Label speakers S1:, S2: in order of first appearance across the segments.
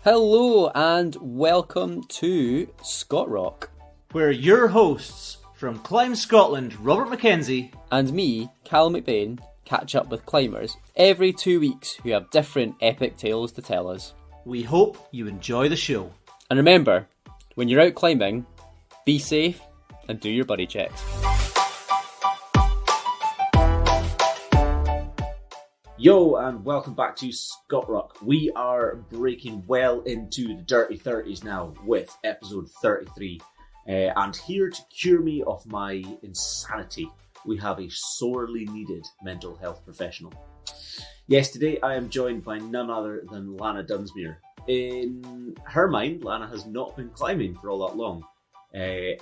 S1: Hello and welcome to Scott Rock.
S2: Where your hosts from Climb Scotland, Robert Mackenzie,
S1: and me, Cal McBain, catch up with climbers every 2 weeks who have different epic tales to tell us.
S2: We hope you enjoy the show.
S1: And remember, when you're out climbing, be safe and do your buddy checks.
S3: Yo, and welcome back to Scott Rock. We are breaking well into the dirty 30s now with episode 33. And here to cure me of my insanity, we have a sorely needed mental health professional. Yes, today I am joined by none other than Lanah Dunsmuir. In her mind, Lanah has not been climbing for all that long.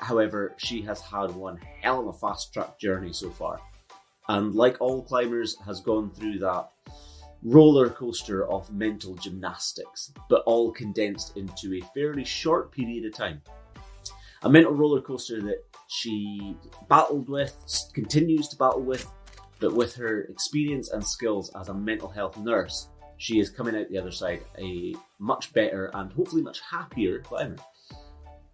S3: However, she has had one hell of a fast-track journey so far. And like all climbers, has gone through that roller coaster of mental gymnastics, but all condensed into a fairly short period of time. A mental roller coaster that she battled with, continues to battle with, but with her experience and skills as a mental health nurse, she is coming out the other side a much better and hopefully much happier climber.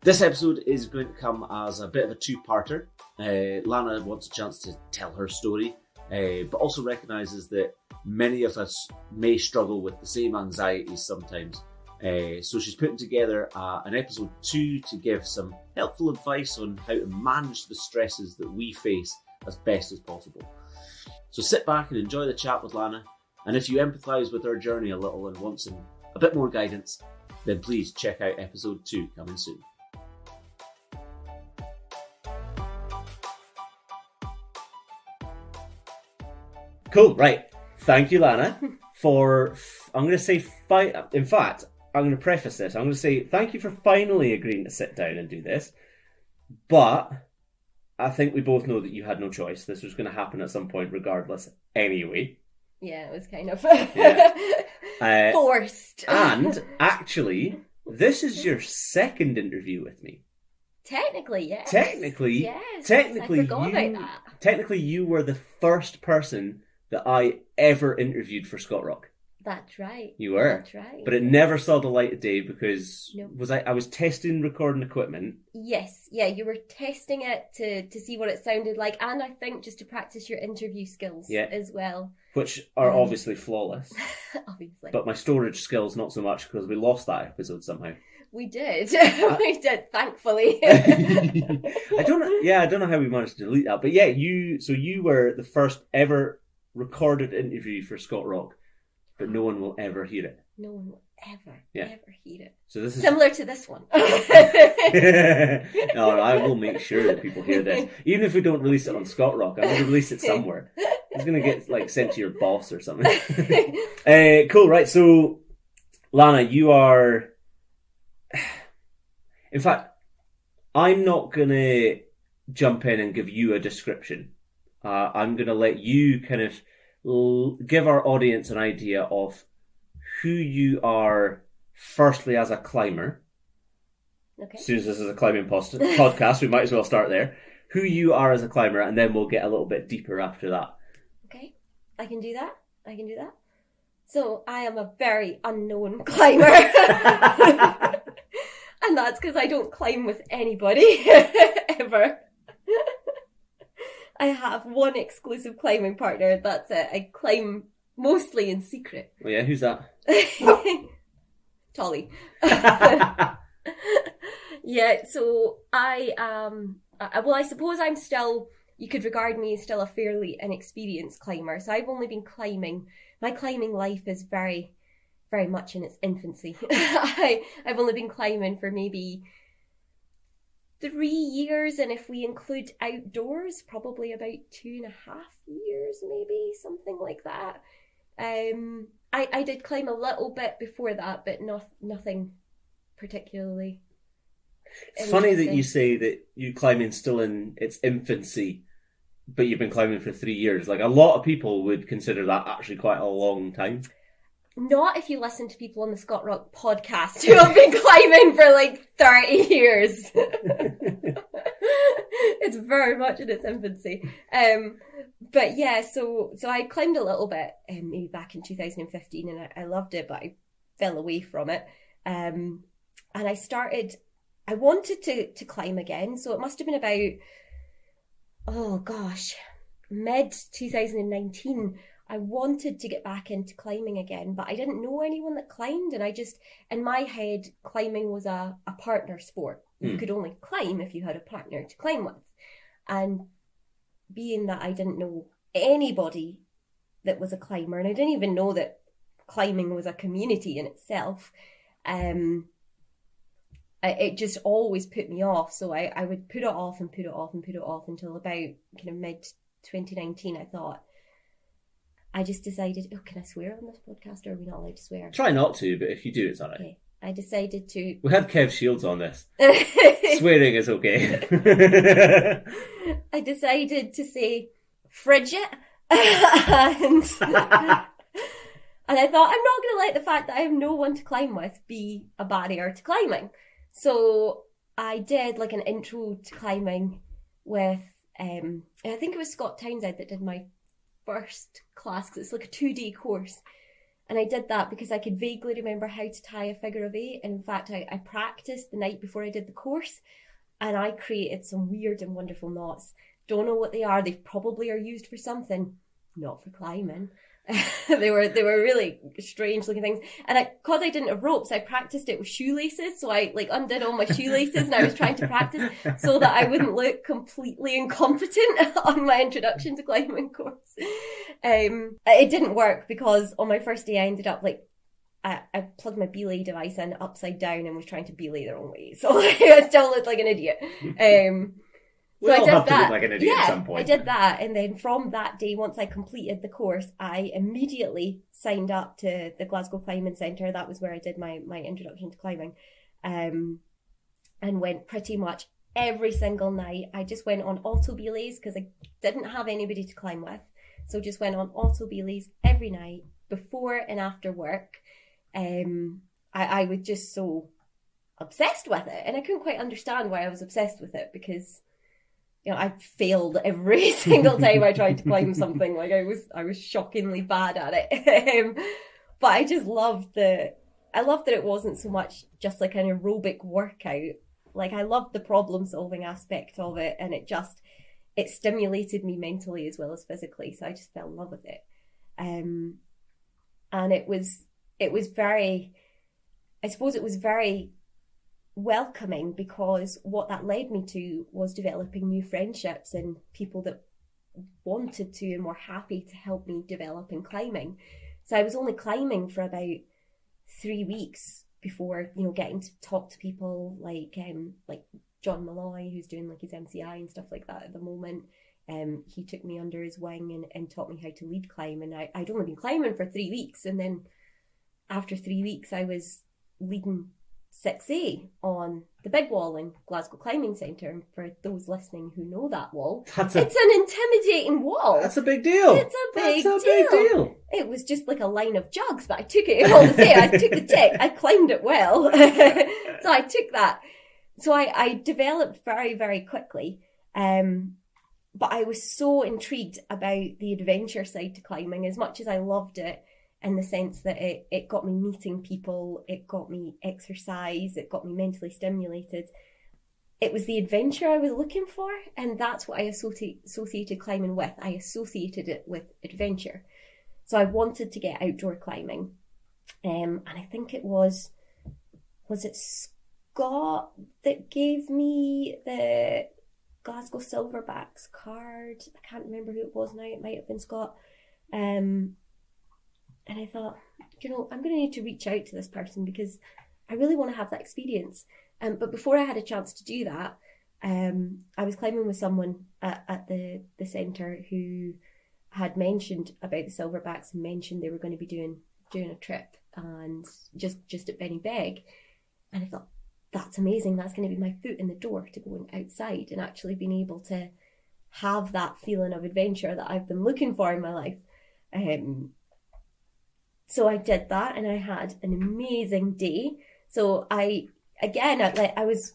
S3: This episode is going to come as a bit of a two-parter. Lanah wants a chance to tell her story, but also recognises that many of us may struggle with the same anxieties sometimes. So she's putting together an episode 2 to give some helpful advice on how to manage the stresses that we face as best as possible. So sit back and enjoy the chat with Lanah, and if you empathise with her journey a little and want a bit more guidance, then please check out episode 2 coming soon. Cool, right. Thank you, Lanah, for, I'm going to say, in fact, I'm going to preface this. I'm going to say thank you for finally agreeing to sit down and do this. But I think we both know that you had no choice. This was going to happen at some point regardless anyway.
S4: Yeah, it was kind of forced.
S3: And actually, this is your second interview with me.
S4: Technically, yes.
S3: Technically,
S4: I
S3: technically,
S4: forgot about that.
S3: Technically, you were the first person that I ever interviewed for Scott Rock.
S4: That's right.
S3: You were.
S4: That's right.
S3: But it never saw the light of day because
S4: Nope.
S3: I was testing recording equipment.
S4: Yes, yeah, you were testing it to see what it sounded like, and I think just to practice your interview skills as well.
S3: Which are obviously flawless.
S4: Obviously.
S3: But my storage skills not so much because we lost that episode somehow.
S4: We did. We did, thankfully.
S3: I don't know how we managed to delete that. But yeah, you were the first ever recorded interview for Scott Rock, but no one will ever hear it.
S4: No one will ever hear it.
S3: So this is
S4: similar to this one.
S3: No, I will make sure that people hear this. Even if we don't release it on Scott Rock, I'm going to release it somewhere. It's going to get sent to your boss or something. Cool, right. So, Lanah, you are... In fact, I'm not going to jump in and give you a description. I'm going to let you kind of give our audience an idea of who you are, firstly, as a climber.
S4: Okay.
S3: As soon as this is a climbing podcast, we might as well start there. Who you are as a climber, and then we'll get a little bit deeper after that.
S4: Okay, I can do that. So, I am a very unknown climber. And that's because I don't climb with anybody, ever. I have one exclusive climbing partner, that's it. I climb mostly in secret.
S3: Oh yeah, who's that?
S4: Tolly. Yeah, so I suppose I'm still, you could regard me as still a fairly inexperienced climber. So I've only been climbing, my climbing life is very, very much in its infancy. I've only been climbing for maybe 3 years, and if we include outdoors, probably about 2.5 years, maybe, something like that. I did climb a little bit before that, but nothing particularly.
S3: It's funny that you say that you climbing still in its infancy, but you've been climbing for 3 years. Like, a lot of people would consider that actually quite a long time.
S4: Not if you listen to people on the Scott Rock podcast who have been climbing for like 30 years. It's very much in its infancy. But yeah, so I climbed a little bit maybe back in 2015, and I loved it, but I fell away from it. And I wanted to climb again. So it must have been about, mid 2019. I wanted to get back into climbing again, but I didn't know anyone that climbed. And in my head, climbing was a partner sport. You could only climb if you had a partner to climb with. And being that I didn't know anybody that was a climber, and I didn't even know that climbing was a community in itself, it just always put me off. So I would put it off and put it off and put it off until about kind of mid 2019. I just decided, can I swear on this podcast, or are we not allowed to swear?
S3: Try not to, but if you do, it's alright.
S4: Okay. I decided to...
S3: We had Kev Shields on this. Swearing is okay.
S4: I decided to say frigid. and I thought, I'm not going to let the fact that I have no one to climb with be a barrier to climbing. So I did like an intro to climbing with, I think it was Scott Townsend that did my first class, because it's like a 2-day course. And I did that because I could vaguely remember how to tie a figure of 8. And in fact, I practiced the night before I did the course, and I created some weird and wonderful knots. Don't know what they are. They probably are used for something, not for climbing. They were really strange looking things. And because I didn't have ropes, I practiced it with shoelaces. So I undid all my shoelaces, and I was trying to practice so that I wouldn't look completely incompetent on my introduction to climbing course. It didn't work, because on my first day I ended up I plugged my belay device in upside down and was trying to belay the wrong way. So I still looked like an idiot.
S3: We all have to look like an idiot at some point.
S4: I did that, and then from that day, once I completed the course, I immediately signed up to the Glasgow Climbing Centre. That was where I did my introduction to climbing, and went pretty much every single night. I just went on auto belays because I didn't have anybody to climb with, so just went on auto belays every night before and after work. I was just so obsessed with it, and I couldn't quite understand why I was obsessed with it, because I failed every single time I tried to climb something. I was shockingly bad at it. But I just loved that it wasn't so much just like an aerobic workout. I loved the problem solving aspect of it, and it stimulated me mentally as well as physically. So I just fell in love with it. And it was very, I suppose it was very welcoming, because what that led me to was developing new friendships and people that wanted to and were happy to help me develop in climbing. So I was only climbing for about 3 weeks before getting to talk to people like John Malloy, who's doing his MCI and stuff like that at the moment. He took me under his wing and taught me how to lead climb, and I'd only been climbing for 3 weeks, and then after 3 weeks I was leading 6A on the big wall in Glasgow Climbing Centre. And for those listening who know that wall, it's an intimidating wall.
S3: That's a big deal.
S4: It's a big deal. It was just like a line of jugs, but I took it all the same. I took the tick. I climbed it well. So I took that. So I developed very, very quickly. But I was so intrigued about the adventure side to climbing, as much as I loved it, in the sense that it got me meeting people, it got me exercise, it got me mentally stimulated. It was the adventure I was looking for, and that's what I associated climbing with. I associated it with adventure. So I wanted to get outdoor climbing. And I think it was it Scott that gave me the Glasgow Silverbacks card? I can't remember who it was now, it might have been Scott. And I thought, I'm going to need to reach out to this person, because I really want to have that experience. But before I had a chance to do that, I was climbing with someone at the centre who had mentioned about the Silverbacks, and mentioned they were going to be doing a trip, and just at Benny Beg. And I thought, that's amazing. That's going to be my foot in the door to going outside and actually being able to have that feeling of adventure that I've been looking for in my life. So I did that, and I had an amazing day. So I was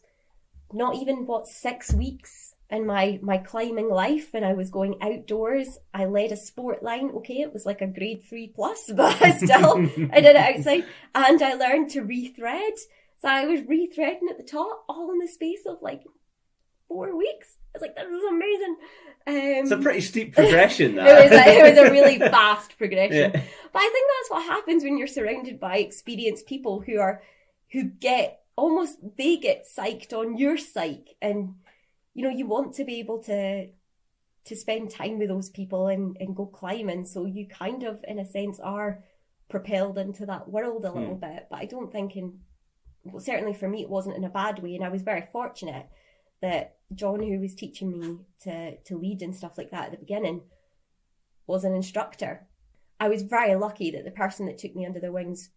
S4: not even 6 weeks in my climbing life, and I was going outdoors. I led a sport line. Okay, it was like a grade 3+, but still, I did it outside, and I learned to rethread. So I was rethreading at the top, all in the space of like 4 weeks. I was like, this is amazing.
S3: It's a pretty steep progression, that.
S4: It was a really fast progression. Yeah. But I think that's what happens when you're surrounded by experienced people who get psyched on your psyche, and you want to be able to spend time with those people and go climbing. So you kind of, in a sense, are propelled into that world a little bit. But I don't think certainly for me, it wasn't in a bad way. And I was very fortunate that John, who was teaching me to lead and stuff like that at the beginning, was an instructor. I was very lucky that the person that took me under their wings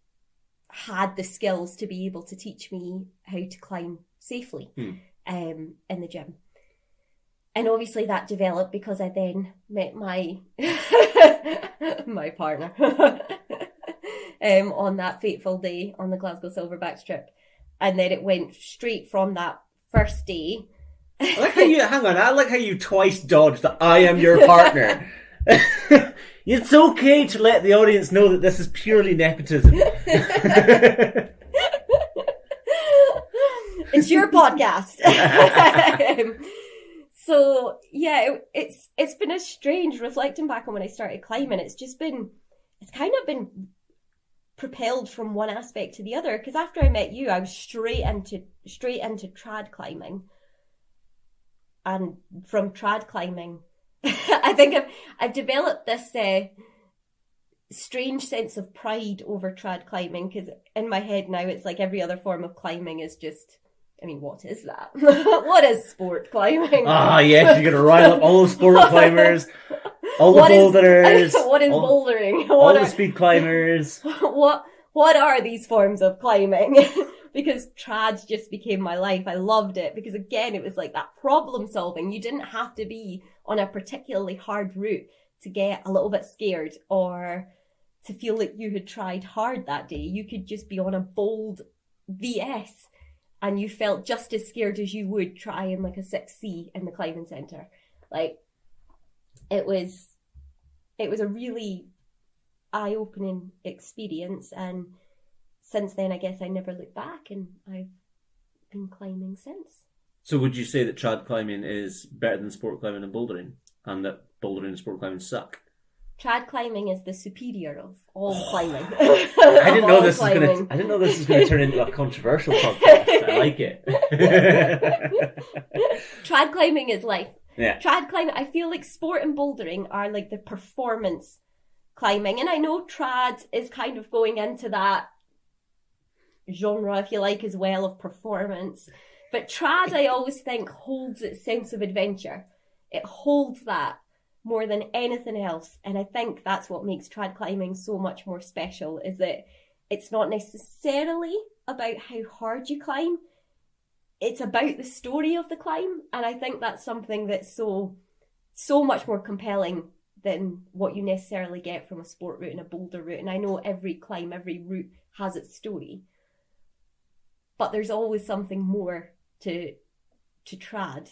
S4: had the skills to be able to teach me how to climb safely in the gym. And obviously that developed because I then met my my partner on that fateful day on the Glasgow Silverbacks trip. And then it went straight from that first day.
S3: I like how you twice dodged that I am your partner. It's okay to let the audience know that this is purely nepotism.
S4: It's your podcast. So yeah, it's been a strange, reflecting back on when I started climbing. It's kind of been propelled from one aspect to the other. Because after I met you, I was straight into trad climbing, and from trad climbing, I think I've developed this strange sense of pride over trad climbing, because in my head now it's like every other form of climbing is just, I mean, what is that? What is sport climbing?
S3: Ah, yes, you're going to rile up all the sport climbers, all the boulderers.
S4: What is bouldering?
S3: All the speed climbers.
S4: What are these forms of climbing? Because trad just became my life. I loved it because, again, it was like that problem solving. You didn't have to be on a particularly hard route to get a little bit scared or to feel like you had tried hard that day. You could just be on a bold VS and you felt just as scared as you would trying like a 6C in the climbing centre. Like, it was a really eye-opening experience, and since then, I guess I never looked back, and I've been climbing since.
S3: So would you say that trad climbing is better than sport climbing and bouldering, and that bouldering and sport climbing suck?
S4: Trad climbing is the superior of all climbing.
S3: I didn't know this was going to turn into a controversial podcast. I like it.
S4: Trad climbing is life.
S3: Yeah.
S4: Trad climbing, I feel like sport and bouldering are like the performance climbing, and I know trad is kind of going into that genre, if you like, as well, of performance. But trad, I always think, holds its sense of adventure. It holds that more than anything else. And I think that's what makes trad climbing so much more special, is that it's not necessarily about how hard you climb. It's about the story of the climb. And I think that's something that's so much more compelling than what you necessarily get from a sport route and a boulder route. And I know every climb, every route has its story, but there's always something more to trad.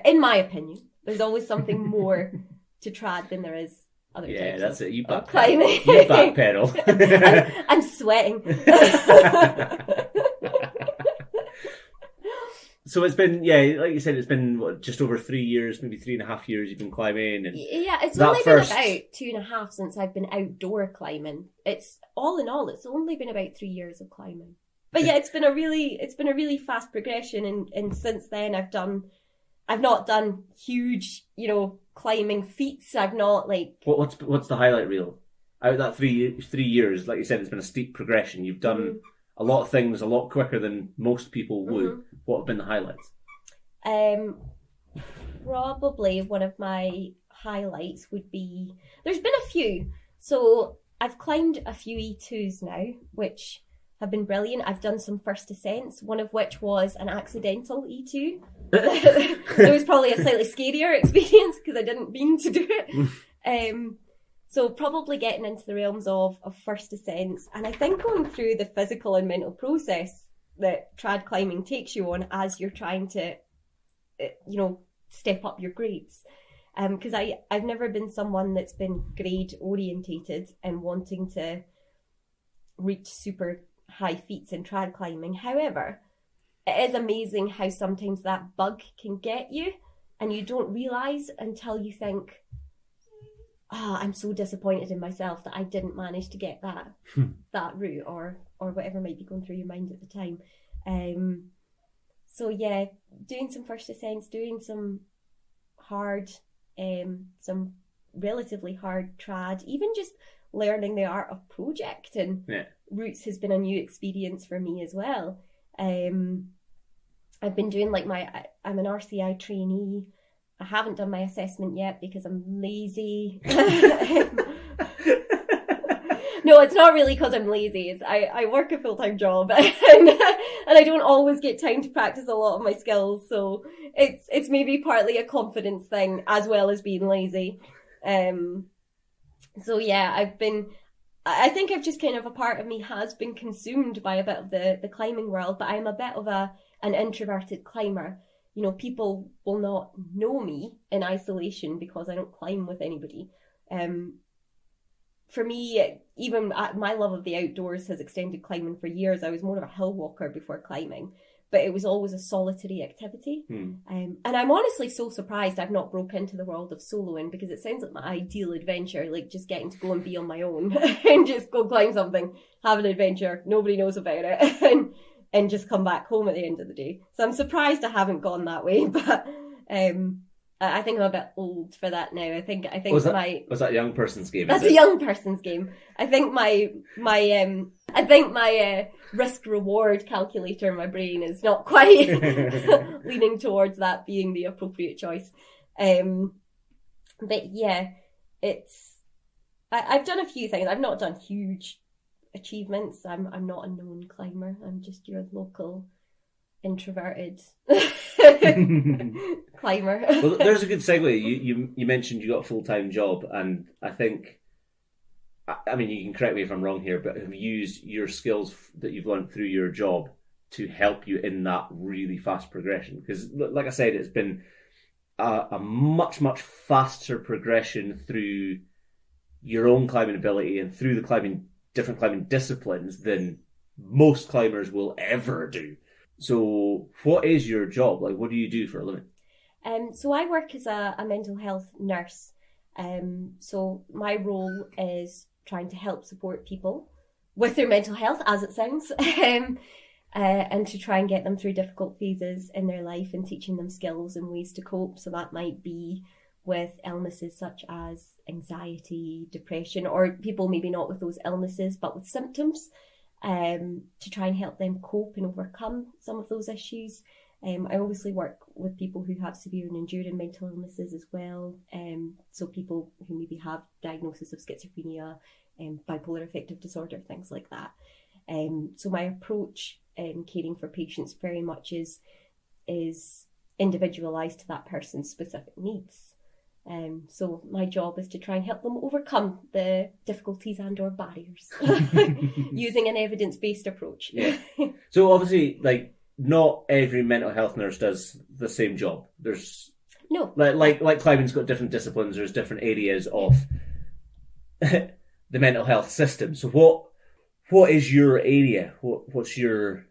S4: In my opinion, there's always something more to trad than there is other types.
S3: Yeah, that's it. You
S4: backpedal.
S3: You backpedal.
S4: I'm sweating.
S3: So it's been, like you said, it's been just over 3 years, maybe 3.5 years you've been climbing. And
S4: yeah, it's only been about 2.5 since I've been outdoor climbing. It's all in all, it's only been about 3 years of climbing. But yeah, it's been a really fast progression, and since then I've not done huge, climbing feats. I've not like.
S3: What's the highlight reel? Out of that 3 years, like you said, it's been a steep progression. You've done a lot of things a lot quicker than most people would. Mm-hmm. What have been the highlights?
S4: Probably one of my highlights would be, there's been a few. So I've climbed a few E2s now, which have been brilliant. I've done some first ascents, one of which was an accidental E2. It was probably a slightly scarier experience because I didn't mean to do it. So probably getting into the realms of first ascents, and I think going through the physical and mental process that trad climbing takes you on as you're trying to, step up your grades. Because I've never been someone that's been grade orientated and wanting to reach super high feats in trad climbing. However, it is amazing how sometimes that bug can get you and you don't realise until you think, I'm so disappointed in myself that I didn't manage to get that route or whatever might be going through your mind at the time. So yeah, doing some first ascents, doing some some relatively hard trad, even just learning the art of project and routes has been a new experience for me as well. I've been doing I'm an RCI trainee. I haven't done my assessment yet because I'm lazy. No, it's not really because I'm lazy. It's I work a full-time job and I don't always get time to practice a lot of my skills. So it's maybe partly a confidence thing as well as being lazy. So yeah, I think I've just kind of, a part of me has been consumed by a bit of the climbing world, but I'm a bit of an introverted climber. You know, people will not know me in isolation because I don't climb with anybody. For me, even my love of the outdoors has extended climbing for years. I was more of a hill walker before climbing, but it was always a solitary activity. And I'm honestly so surprised I've not broke into the world of soloing, because it sounds like my ideal adventure, like just getting to go and be on my own and just go climb something, have an adventure, nobody knows about it, and just come back home at the end of the day. So I'm surprised I haven't gone that way, but I think I'm a bit old for that now. I think was that
S3: a young person's game?
S4: That's a young person's game. I think my risk reward calculator in my brain is not quite leaning towards that being the appropriate choice. But yeah, I've done a few things. I've not done huge achievements. I'm not a known climber. I'm just your local introverted climber.
S3: Well, there's a good segue. You mentioned you got a full-time job, and I think, I mean, you can correct me if I'm wrong here, but have used your skills that you've learned through your job to help you in that really fast progression? Because, like I said, it's been a much, much faster progression through your own climbing ability and through the different climbing disciplines than most climbers will ever do. So what is your job? Like, what do you do for a living?
S4: So I work as a mental health nurse. So my role is trying to help support people with their mental health, as it sounds, and to try and get them through difficult phases in their life and teaching them skills and ways to cope. So that might be with illnesses such as anxiety, depression, or people maybe not with those illnesses, but with symptoms. To try and help them cope and overcome some of those issues. I obviously work with people who have severe and enduring mental illnesses as well. So people who maybe have diagnosis of schizophrenia, bipolar affective disorder, things like that. So my approach in caring for patients very much is individualised to that person's specific needs. So my job is to try and help them overcome the difficulties and or barriers using an evidence-based approach.
S3: Yeah. So obviously, like, not every mental health nurse does the same job. There's like climbing's got different disciplines. There's different areas of the mental health system. So what is your area? What's your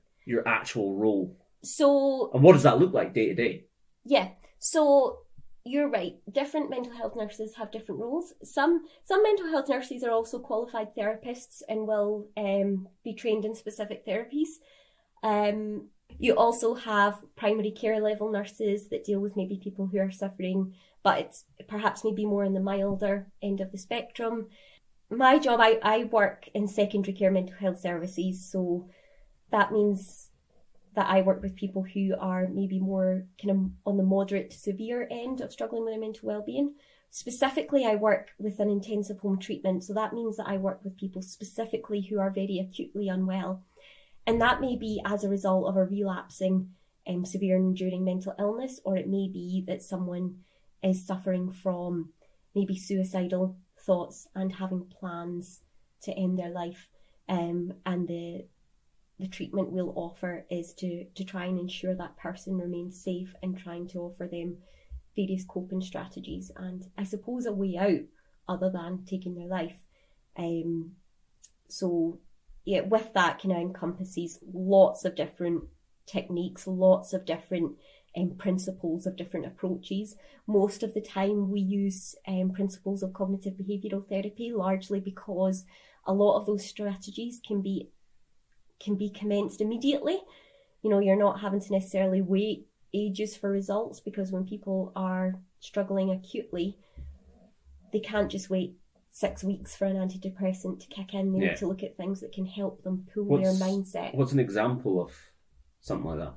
S3: actual role?
S4: So,
S3: and what does that look like day to day?
S4: Yeah. So you're right. Different mental health nurses have different roles. Some mental health nurses are also qualified therapists and will be trained in specific therapies. You also have primary care level nurses that deal with maybe people who are suffering, but it's perhaps maybe more in the milder end of the spectrum. My job, I work in secondary care mental health services, so that means that I work with people who are maybe more kind of on the moderate to severe end of struggling with their mental well-being. Specifically, I work with an intensive home treatment, so that means that I work with people specifically who are very acutely unwell. And that may be as a result of a relapsing severe and enduring mental illness, or it may be that someone is suffering from maybe suicidal thoughts and having plans to end their life. And the treatment we'll offer is to try and ensure that person remains safe and trying to offer them various coping strategies and I suppose a way out other than taking their life. So yeah, with that kind of encompasses lots of different techniques, lots of different principles of different approaches. Most of the time we use principles of cognitive behavioural therapy, largely because a lot of those strategies can be commenced immediately. You know, you're not having to necessarily wait ages for results, because when people are struggling acutely, they can't just wait 6 weeks for an antidepressant to kick in. They need to look at things that can help them pull their mindset.
S3: What's an example of something like that?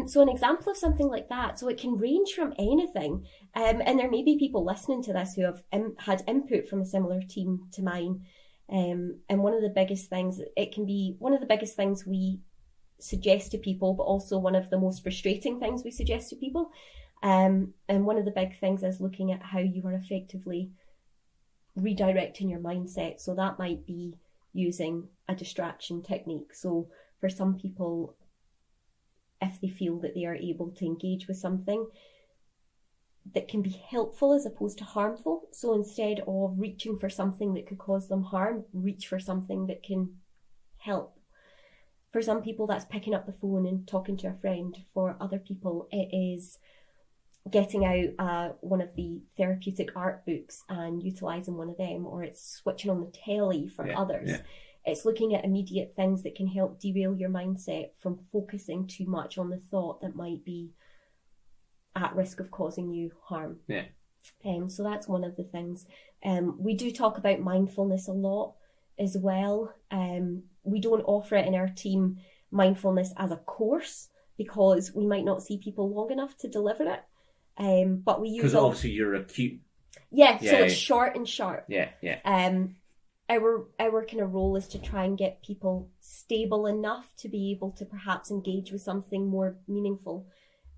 S4: So an example of something like that, so it can range from anything, and there may be people listening to this who have had input from a similar team to mine, and one of the biggest things, it can be one of the biggest things we suggest to people, but also one of the most frustrating things we suggest to people, and one of the big things is looking at how you are effectively redirecting your mindset. So that might be using a distraction technique. So for some people, if they feel that they are able to engage with something that can be helpful as opposed to harmful, so instead of reaching for something that could cause them harm, reach for something that can help. For some people, that's picking up the phone and talking to a friend. For other people, it is getting out one of the therapeutic art books and utilising one of them, or it's switching on the telly for others. Yeah. It's looking at immediate things that can help derail your mindset from focusing too much on the thought that might be at risk of causing you harm.
S3: Yeah.
S4: So that's one of the things. We do talk about mindfulness a lot as well. We don't offer it in our team, mindfulness as a course, because we might not see people long enough to deliver it. But we use,
S3: because obviously you're acute.
S4: Yeah, so it's short and sharp.
S3: Yeah.
S4: Our kind of role is to try and get people stable enough to be able to perhaps engage with something more meaningful,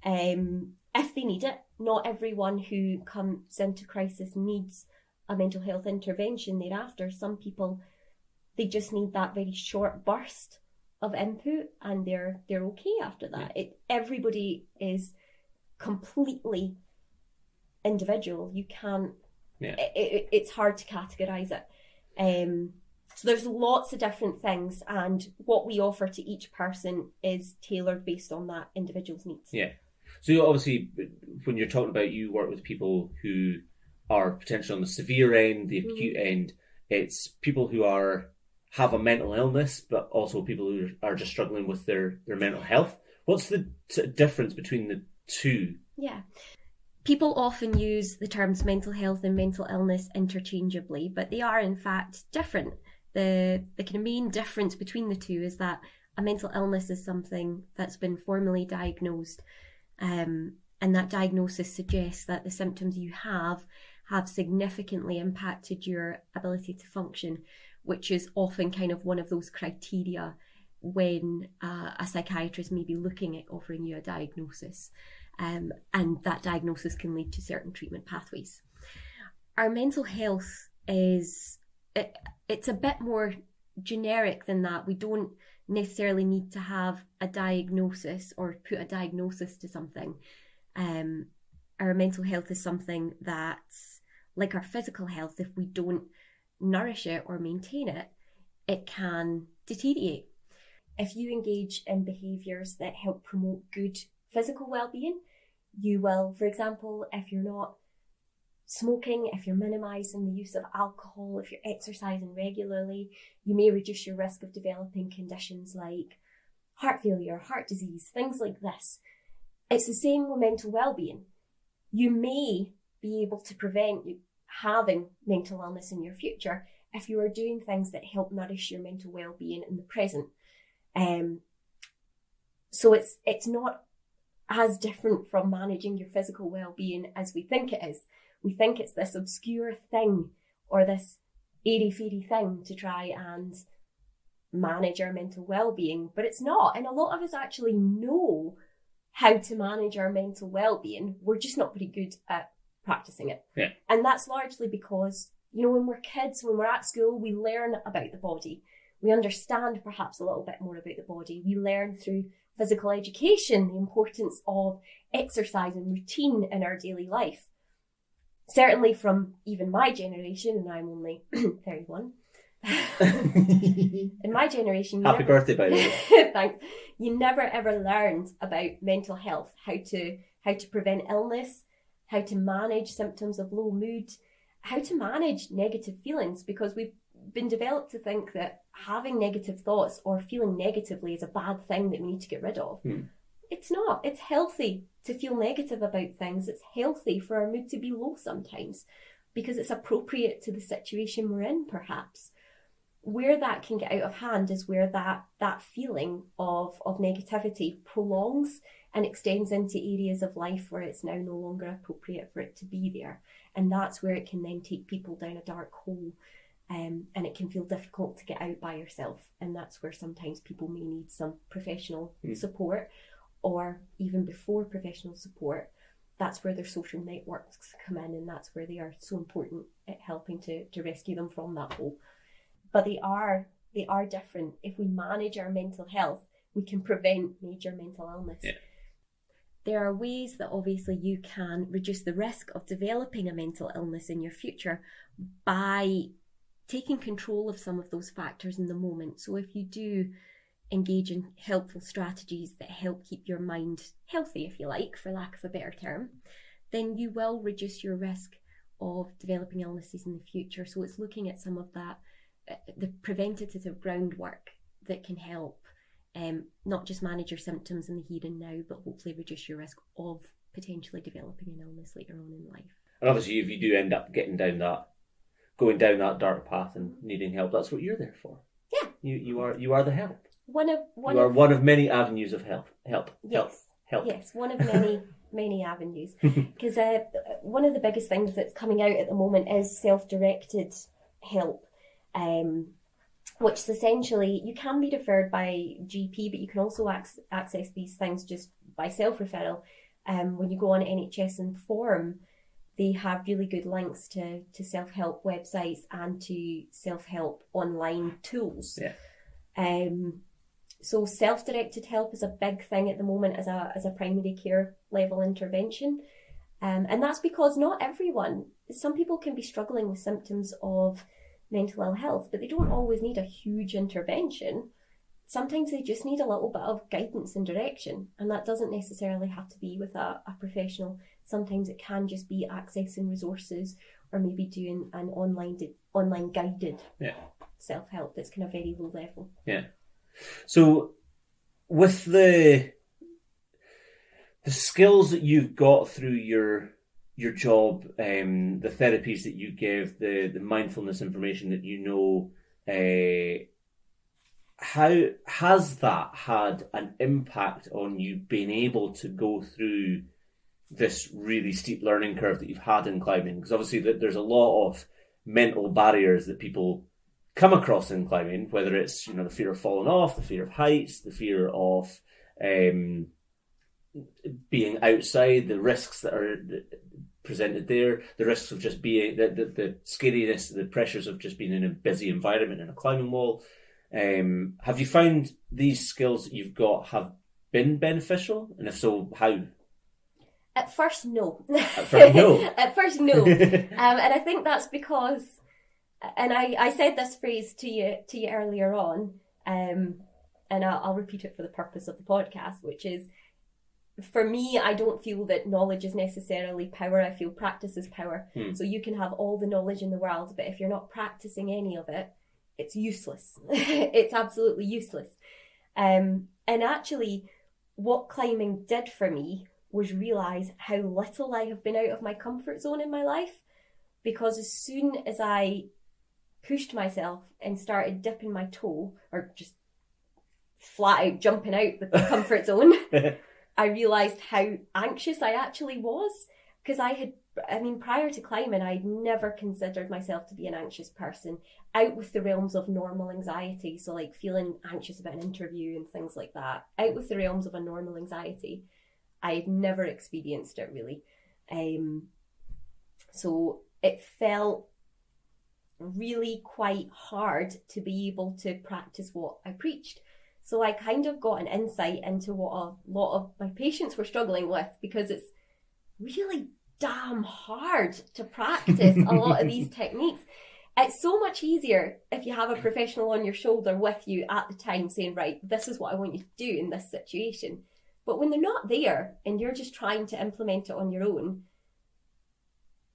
S4: if they need it. Not everyone who comes into crisis needs a mental health intervention thereafter. Some people, they just need that very short burst of input and they're okay after that. Everybody is completely individual. You can't, it's hard to categorise it. So there's lots of different things, and what we offer to each person is tailored based on that individual's needs.
S3: Yeah. So you obviously, when you're talking about, you work with people who are potentially on the severe end, the acute end. It's people who have a mental illness, but also people who are just struggling with their mental health. What's the difference between the two?
S4: Yeah. People often use the terms mental health and mental illness interchangeably, but they are in fact different. The kind of main difference between the two is that a mental illness is something that's been formally diagnosed, and that diagnosis suggests that the symptoms you have significantly impacted your ability to function, which is often kind of one of those criteria when a psychiatrist may be looking at offering you a diagnosis. And that diagnosis can lead to certain treatment pathways. Our mental health it's a bit more generic than that. We don't necessarily need to have a diagnosis or put a diagnosis to something. Our mental health is something that's like our physical health. If we don't nourish it or maintain it, it can deteriorate. If you engage in behaviours that help promote good physical well-being, you will, for example, if you're not smoking, if you're minimising the use of alcohol, if you're exercising regularly, you may reduce your risk of developing conditions like heart failure, heart disease, things like this. It's the same with mental well-being. You may be able to prevent you having mental illness in your future if you are doing things that help nourish your mental well-being in the present. So it's not as different from managing your physical well-being as we think it is. We think it's this obscure thing or this airy-fairy thing to try and manage our mental well-being, but it's not. And a lot of us actually know how to manage our mental well-being. We're just not very good at practicing it.
S3: Yeah.
S4: And that's largely because, when we're kids, when we're at school, we learn about the body. We understand perhaps a little bit more about the body. We learn through physical education, the importance of exercise and routine in our daily life. Certainly from even my generation, and I'm only 31. In my generation...
S3: Happy birthday, by the way.
S4: Thanks. You never ever learned about mental health, how to prevent illness, how to manage symptoms of low mood, how to manage negative feelings, because we've been developed to think that having negative thoughts or feeling negatively is a bad thing that we need to get rid of. It's not. It's healthy to feel negative about things. It's healthy for our mood to be low sometimes because it's appropriate to the situation we're in, perhaps. Where that can get out of hand is where that feeling of negativity prolongs and extends into areas of life where it's now no longer appropriate for it to be there. And that's where it can then take people down a dark hole. And it can feel difficult to get out by yourself. And that's where sometimes people may need some professional support, or even before professional support, that's where their social networks come in, and that's where they are so important at helping to rescue them from that hole. But they are different. If we manage our mental health, we can prevent major mental illness. Yeah. There are ways that obviously you can reduce the risk of developing a mental illness in your future by taking control of some of those factors in the moment. So if you do engage in helpful strategies that help keep your mind healthy, if you like, for lack of a better term, then you will reduce your risk of developing illnesses in the future. So it's looking at some of that, the preventative groundwork that can help not just manage your symptoms in the here and now, but hopefully reduce your risk of potentially developing an illness later on in life.
S3: And obviously, if you do end up going down that dark path and needing help, that's what you're there for. Yeah. You are the help. You are one of many avenues of help.
S4: Yes. Yes, one of many avenues. Because one of the biggest things that's coming out at the moment is self-directed help, which is essentially, you can be referred by GP, but you can also access these things just by self-referral. When you go on NHS Inform, they have really good links to self-help websites and to self-help online tools. Yeah. So self-directed help is a big thing at the moment as a primary care level intervention. And that's because not everyone, some people can be struggling with symptoms of mental ill health, but they don't always need a huge intervention. Sometimes they just need a little bit of guidance and direction, and that doesn't necessarily have to be with a professional. Sometimes it can just be accessing resources, or maybe doing an online guided self-help that's kind of very low level. Yeah.
S3: So with the skills that you've got through your job, the therapies that you give, the mindfulness information that you know, how has that had an impact on you being able to go through this really steep learning curve that you've had in climbing? Because obviously there's a lot of mental barriers that people come across in climbing, whether it's the fear of falling off, the fear of heights, the fear of being outside, the risks that are presented there, the risks of just being the scariness, the pressures of just being in a busy environment in a climbing wall. Have you found these skills that you've got have been beneficial, and if so, how?
S4: At first, no.
S3: At first, no.
S4: At first, no. And I think that's because, and I said this phrase to you earlier on, and I'll repeat it for the purpose of the podcast, which is, for me, I don't feel that knowledge is necessarily power. I feel practice is power. So you can have all the knowledge in the world, but if you're not practicing any of it, it's useless. It's absolutely useless. And actually, what climbing did for me was realise how little I have been out of my comfort zone in my life. Because as soon as I pushed myself and started dipping my toe, or just flat out jumping out the comfort zone, I realised how anxious I actually was. Because prior to climbing, I'd never considered myself to be an anxious person, out with the realms of normal anxiety. So like feeling anxious about an interview and things like that, out with the realms of a normal anxiety. I had never experienced it really. So it felt really quite hard to be able to practice what I preached. So I kind of got an insight into what a lot of my patients were struggling with, because it's really damn hard to practice a lot of these techniques. It's so much easier if you have a professional on your shoulder with you at the time saying, right, this is what I want you to do in this situation. But when they're not there and you're just trying to implement it on your own,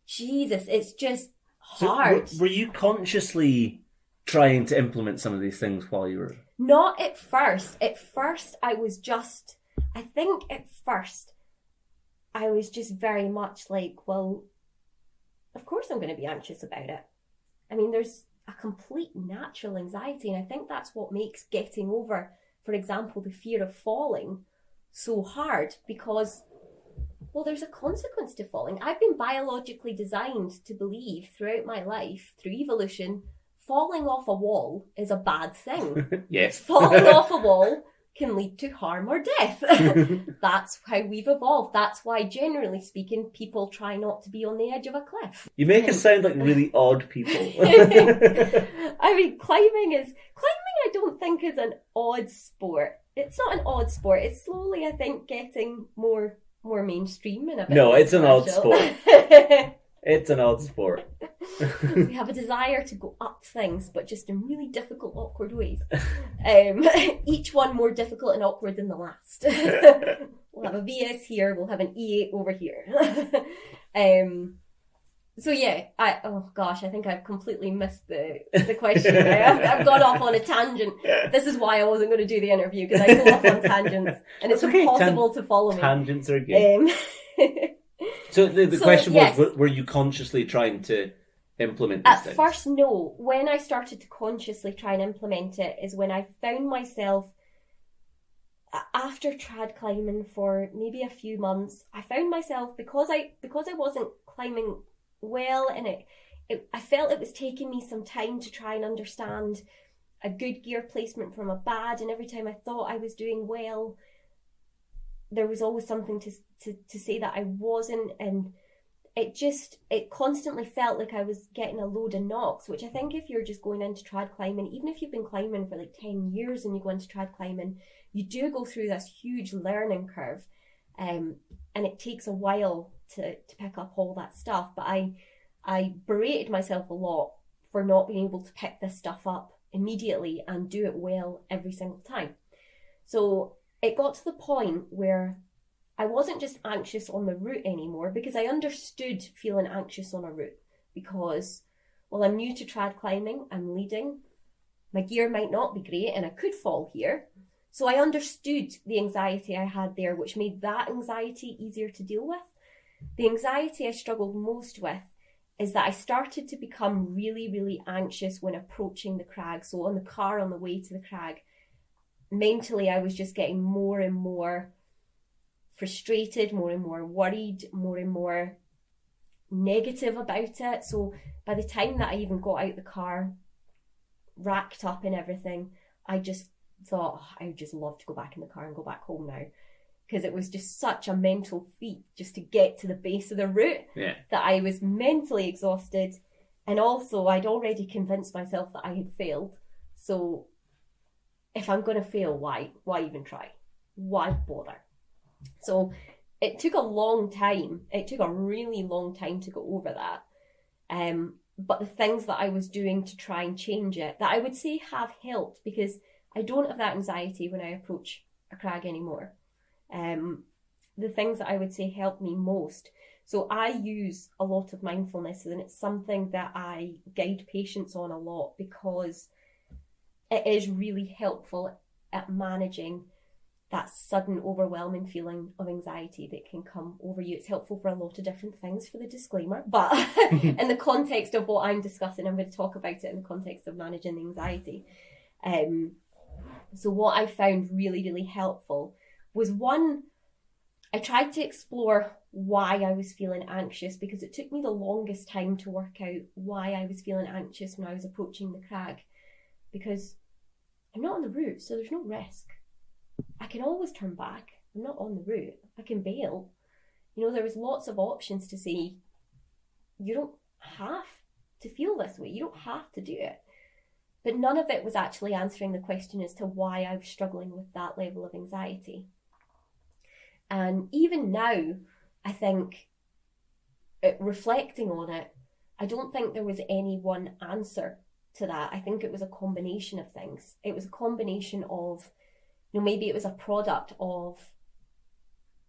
S4: Jesus, it's just hard.
S5: So, were you consciously trying to implement some of these things while you were...
S4: Not at first. At first, I was just very much like, well, of course I'm going to be anxious about it. I mean, there's a complete natural anxiety, and I think that's what makes getting over, for example, the fear of falling so hard, because, well, there's a consequence to falling. I've been biologically designed to believe throughout my life, through evolution, falling off a wall is a bad thing.
S5: Yes.
S4: Falling off a wall can lead to harm or death. That's how we've evolved. That's why, generally speaking, people try not to be on the edge of a cliff.
S5: You make us sound like really odd people.
S4: I mean, climbing I don't think is an odd sport. It's not an odd sport. It's slowly, I think, getting more mainstream and a bit
S5: No,
S4: more
S5: it's an odd
S4: commercial.
S5: sport. It's an odd sport.
S4: We have a desire to go up things, but just in really difficult, awkward ways. Each one more difficult and awkward than the last. We'll have a VS here, we'll have an E8 over here. So yeah, I think I've completely missed the question. I've gone off on a tangent. This is why I wasn't going to do the interview, because I go off on tangents and it's
S5: okay.
S4: impossible to follow me.
S5: Tangents are good. So the question
S4: yes.
S5: was, were you consciously trying to implement these
S4: At
S5: things?
S4: first, no. When I started to consciously try and implement it is when I found myself, after trad climbing for maybe a few months, I found myself, because I wasn't climbing well, and I felt it was taking me some time to try and understand a good gear placement from a bad, and every time I thought I was doing well, there was always something to say that I wasn't, and it constantly felt like I was getting a load of knocks, which I think if you're just going into trad climbing, even if you've been climbing for like 10 years and you go into trad climbing, you do go through this huge learning curve, and it takes a while to pick up all that stuff. But I berated myself a lot for not being able to pick this stuff up immediately and do it well every single time. So it got to the point where I wasn't just anxious on the route anymore, because I understood feeling anxious on a route, because, well, I'm new to trad climbing, I'm leading, my gear might not be great and I could fall here. So I understood the anxiety I had there, which made that anxiety easier to deal with. The anxiety I struggled most with is that I started to become really, really anxious when approaching the crag. So on the car on the way to the crag, mentally I was just getting more and more frustrated, more and more worried, more and more negative about it. So by the time that I even got out the car, racked up and everything, I just thought, I would just love to go back in the car and go back home now, because it was just such a mental feat just to get to the base of the route, that I was mentally exhausted, and also I'd already convinced myself that I had failed. So if I'm going to fail, why even try? Why bother? So it took a long time. It took a really long time to go over that. But the things that I was doing to try and change it, that I would say have helped, because I don't have that anxiety when I approach a crag anymore. The things that I would say helped me most. So I use a lot of mindfulness, and it's something that I guide patients on a lot, because it is really helpful at managing that sudden overwhelming feeling of anxiety that can come over you. It's helpful for a lot of different things, for the disclaimer, but in the context of what I'm discussing, I'm going to talk about it in the context of managing the anxiety. So what I found really, really helpful was, one, I tried to explore why I was feeling anxious, because it took me the longest time to work out why I was feeling anxious when I was approaching the crag, because I'm not on the route, so there's no risk. I can always turn back. I'm not on the route. I can bail. You know, there was lots of options to say, you don't have to feel this way. You don't have to do it. But none of it was actually answering the question as to why I was struggling with that level of anxiety. And even now, I think, reflecting on it, I don't think there was any one answer to that. I think it was a combination of things. It was a combination of, maybe it was a product of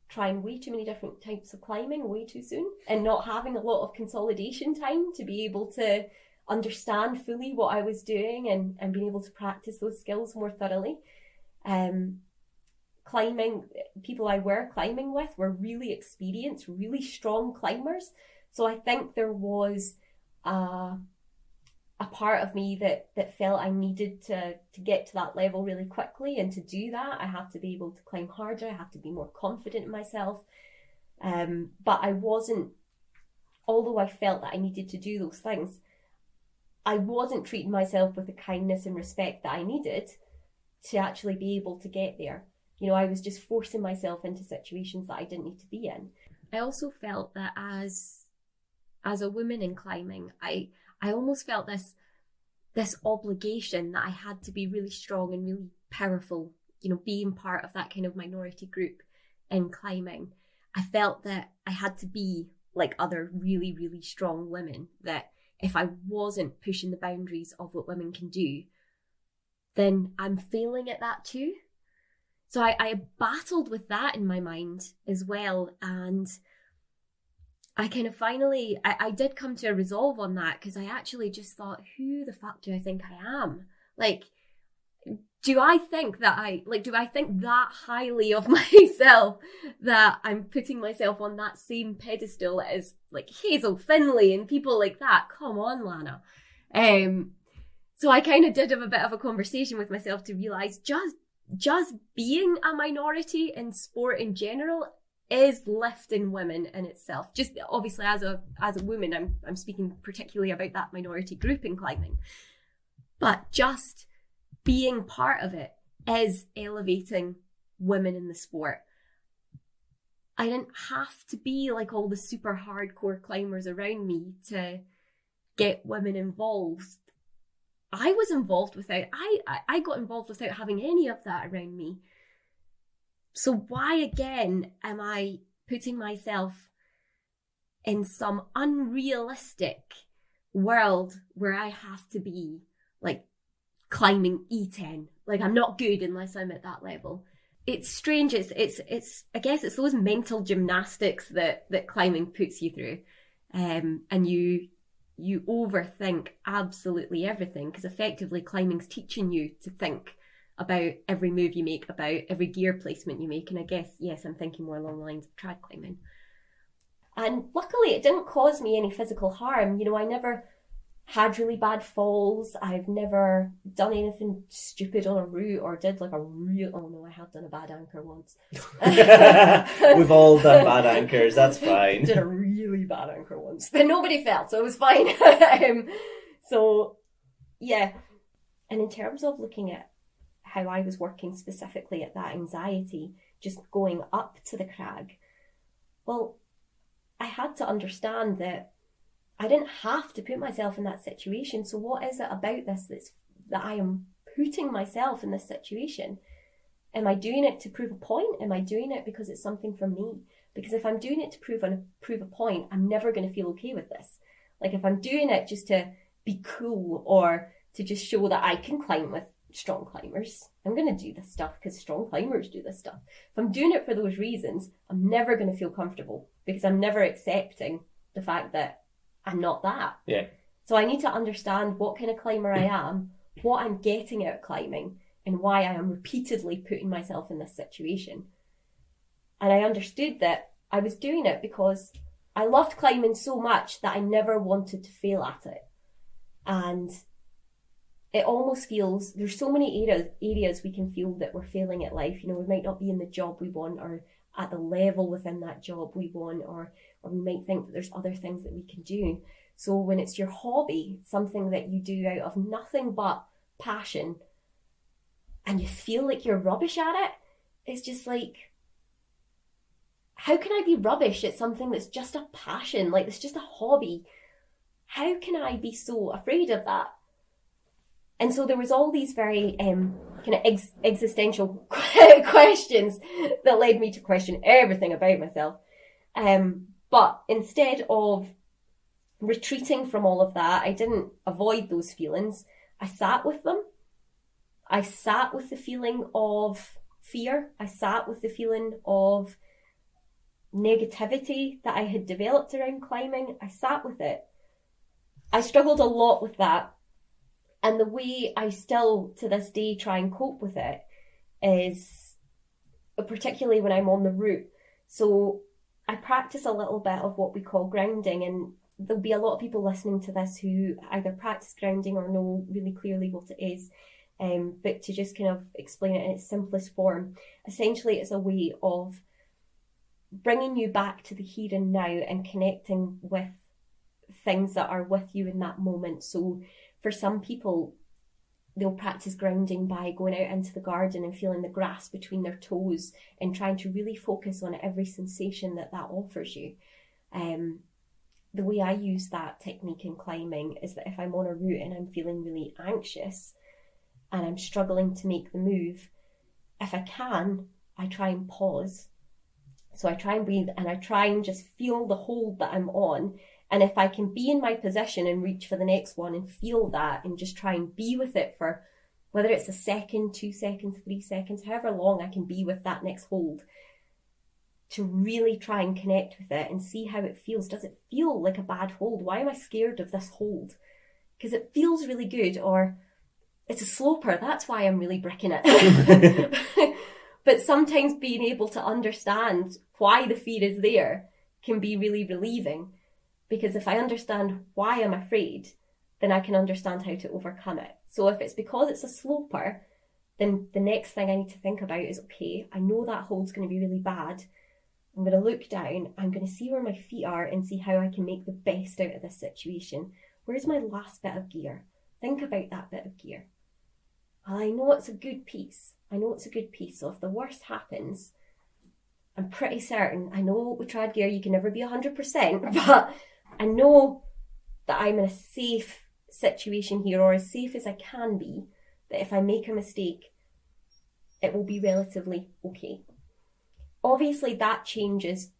S4: trying way too many different types of climbing way too soon and not having a lot of consolidation time to be able to understand fully what I was doing and being able to practice those skills more thoroughly. Climbing, people I were climbing with were really experienced, really strong climbers. So I think there was a part of me that felt I needed to get to that level really quickly, and to do that I have to be able to climb harder, I have to be more confident in myself. But I wasn't, although I felt that I needed to do those things, I wasn't treating myself with the kindness and respect that I needed to actually be able to get there. I was just forcing myself into situations that I didn't need to be in. I also felt that as a woman in climbing, I almost felt this obligation that I had to be really strong and really powerful, being part of that kind of minority group in climbing. I felt that I had to be like other really, really strong women, that if I wasn't pushing the boundaries of what women can do, then I'm failing at that too. So I battled with that in my mind as well. And I kind of finally, I did come to a resolve on that, because I actually just thought, who the fuck do I think I am? Like, do I think that highly of myself that I'm putting myself on that same pedestal as like Hazel Finley and people like that? Come on, Lanah. So I kind of did have a bit of a conversation with myself to realise just being a minority in sport in general is lifting women in itself. Just obviously as a woman, I'm speaking particularly about that minority group in climbing. But just being part of it is elevating women in the sport. I didn't have to be like all the super hardcore climbers around me to get women involved. I was involved without, I got involved without having any of that around me. So why again am I putting myself in some unrealistic world where I have to be like climbing E10? Like, I'm not good unless I'm at that level. It's strange. It's I guess it's those mental gymnastics that climbing puts you through. And you overthink absolutely everything, because effectively climbing's teaching you to think about every move you make, about every gear placement you make. And I guess, yes, I'm thinking more along the lines of trad climbing. And luckily it didn't cause me any physical harm. I never had really bad falls. I've never done anything stupid on a route or did like a real, oh no, I have done a bad anchor once.
S5: We've all done bad anchors, that's fine.
S4: Did a really bad anchor once, but nobody fell, so it was fine. So yeah. And in terms of looking at how I was working specifically at that anxiety, just going up to the crag, well, I had to understand that I didn't have to put myself in that situation. So what is it about this that I am putting myself in this situation? Am I doing it to prove a point? Am I doing it because it's something for me? Because if I'm doing it to prove a point, I'm never going to feel okay with this. Like, if I'm doing it just to be cool or to just show that I can climb with strong climbers, I'm going to do this stuff because strong climbers do this stuff. If I'm doing it for those reasons, I'm never going to feel comfortable, because I'm never accepting the fact that I'm not that.
S5: Yeah.
S4: So I need to understand what kind of climber I am, what I'm getting out of climbing, and why I am repeatedly putting myself in this situation. And I understood that I was doing it because I loved climbing so much that I never wanted to fail at it. And it almost feels, there's so many areas we can feel that we're failing at life. We might not be in the job we want, or at the level within that job we want, or we might think that there's other things that we can do. So when it's your hobby, something that you do out of nothing but passion, and you feel like you're rubbish at it, it's just like, how can I be rubbish at something that's just a passion? Like, it's just a hobby. How can I be so afraid of that? And so there was all these very kind of existential questions that led me to question everything about myself. But instead of retreating from all of that, I didn't avoid those feelings. I sat with them. I sat with the feeling of fear. I sat with the feeling of negativity that I had developed around climbing. I sat with it. I struggled a lot with that. And the way I still, to this day, try and cope with it is, particularly when I'm on the route. So I practice a little bit of what we call grounding, and there'll be a lot of people listening to this who either practice grounding or know really clearly what it is. But to just kind of explain it in its simplest form, essentially it's a way of bringing you back to the here and now and connecting with things that are with you in that moment. So for some people, they'll practice grounding by going out into the garden and feeling the grass between their toes and trying to really focus on every sensation that offers you. The way I use that technique in climbing is that if I'm on a route and I'm feeling really anxious and I'm struggling to make the move, if I can, I try and pause. So I try and breathe and I try and just feel the hold that I'm on. And if I can be in my position and reach for the next one and feel that and just try and be with it for whether it's a second, 2 seconds, 3 seconds, however long I can be with that next hold, to really try and connect with it and see how it feels. Does it feel like a bad hold? Why am I scared of this hold? Because it feels really good, or it's a sloper, that's why I'm really bricking it. But sometimes being able to understand why the fear is there can be really relieving. Because if I understand why I'm afraid, then I can understand how to overcome it. So if it's because it's a sloper, then the next thing I need to think about is, okay, I know that hold's going to be really bad. I'm going to look down, I'm going to see where my feet are and see how I can make the best out of this situation. Where's my last bit of gear? Think about that bit of gear. Well, I know it's a good piece. So if the worst happens, I'm pretty certain, I know with trad gear you can never be 100%, but I know that I'm in a safe situation here, or as safe as I can be, that if I make a mistake, it will be relatively okay. Obviously that changes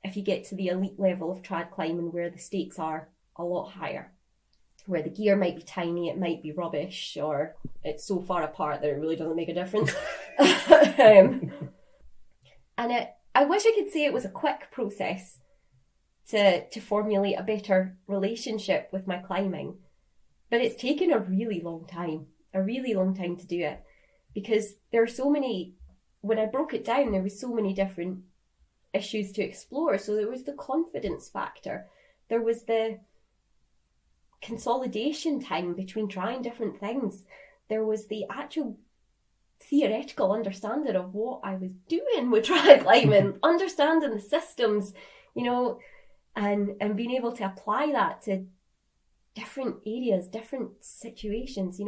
S4: if you get to the elite level of trad climbing, where the stakes are a lot higher, where the gear might be tiny, it might be rubbish, or it's so far apart that it really doesn't make a difference. I wish I could say it was a quick process to formulate a better relationship with my climbing, but it's taken a really long time to do it, because there are so many, when I broke it down, there was so many different issues to explore. So there was the confidence factor, there was the consolidation time between trying different things, there was the actual theoretical understanding of what I was doing with trad climbing, understanding the systems, and being able to apply that to different areas, different situations.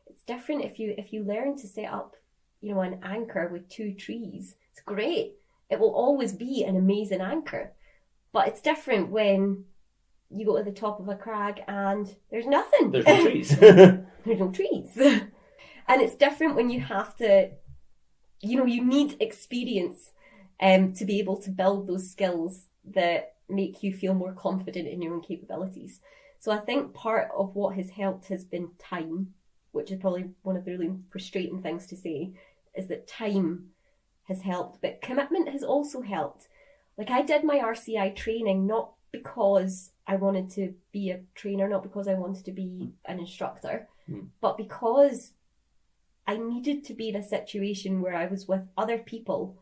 S4: It's different if you learn to set up, an anchor with 2 trees. It's great. It will always be an amazing anchor. But it's different when you go to the top of a crag and there's nothing.
S5: There's no trees.
S4: There's no trees. And it's different when you have to, you need experience to be able to build those skills that make you feel more confident in your own capabilities. So I think part of what has helped has been time, which is probably one of the really frustrating things to say, is that time has helped, but commitment has also helped. Like, I did my RCI training not because I wanted to be a trainer, not because I wanted to be an instructor, but because I needed to be in a situation where I was with other people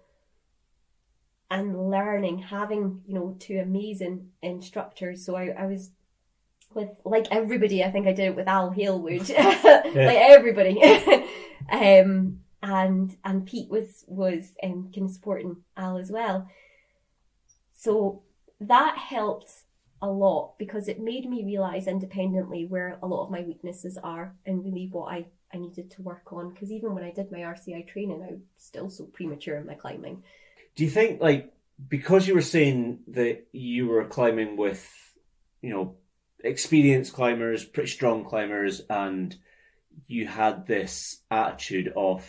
S4: and learning, having, 2 amazing instructors. So I was with, like everybody, I think I did it with Al Halewood, like everybody. And Pete was kind of supporting Al as well. So that helped a lot, because it made me realise independently where a lot of my weaknesses are and really what I needed to work on. Because even when I did my RCI training, I was still so premature in my climbing.
S5: Do you think, because you were saying that you were climbing with, experienced climbers, pretty strong climbers, and you had this attitude of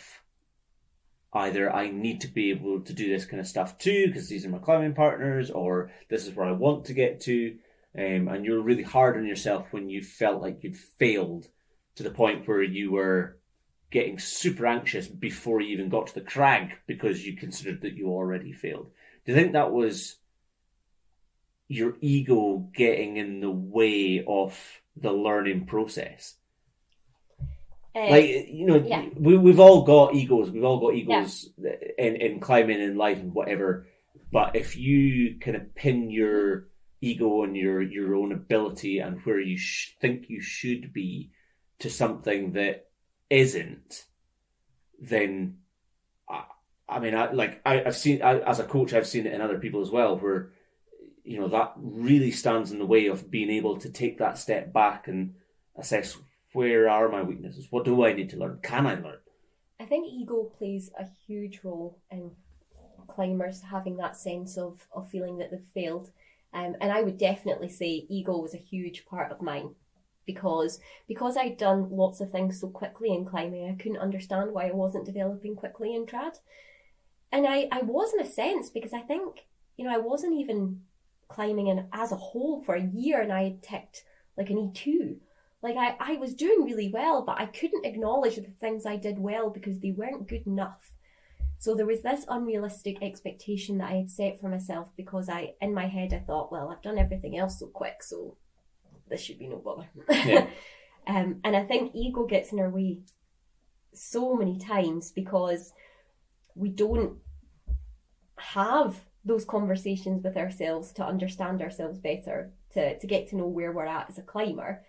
S5: either I need to be able to do this kind of stuff too because these are my climbing partners, or this is where I want to get to, and you're really hard on yourself when you felt like you'd failed to the point where you were getting super anxious before you even got to the crag because you considered that you already failed. Do you think that was your ego getting in the way of the learning process?
S4: Yeah.
S5: We've all got egos. We've all got egos in climbing, in life, and whatever. But if you kind of pin your ego and your own ability and where you think you should be to something that isn't, then I've seen, as a coach, I've seen it in other people as well, where that really stands in the way of being able to take that step back and assess, where are my weaknesses? What do I need to learn? Can I learn?
S4: I think ego plays a huge role in climbers having that sense of feeling that they've failed. And I would definitely say ego was a huge part of mine, because I'd done lots of things so quickly in climbing, I couldn't understand why I wasn't developing quickly in trad. And I was, in a sense, because I think, I wasn't even climbing in as a whole for a year and I had ticked like an E2. Like I was doing really well, but I couldn't acknowledge the things I did well because they weren't good enough. So there was this unrealistic expectation that I had set for myself, because in my head I thought, well, I've done everything else so quick, so this should be no bother.
S5: Yeah.
S4: And I think ego gets in our way so many times because we don't have those conversations with ourselves to understand ourselves better, to get to know where we're at as a climber,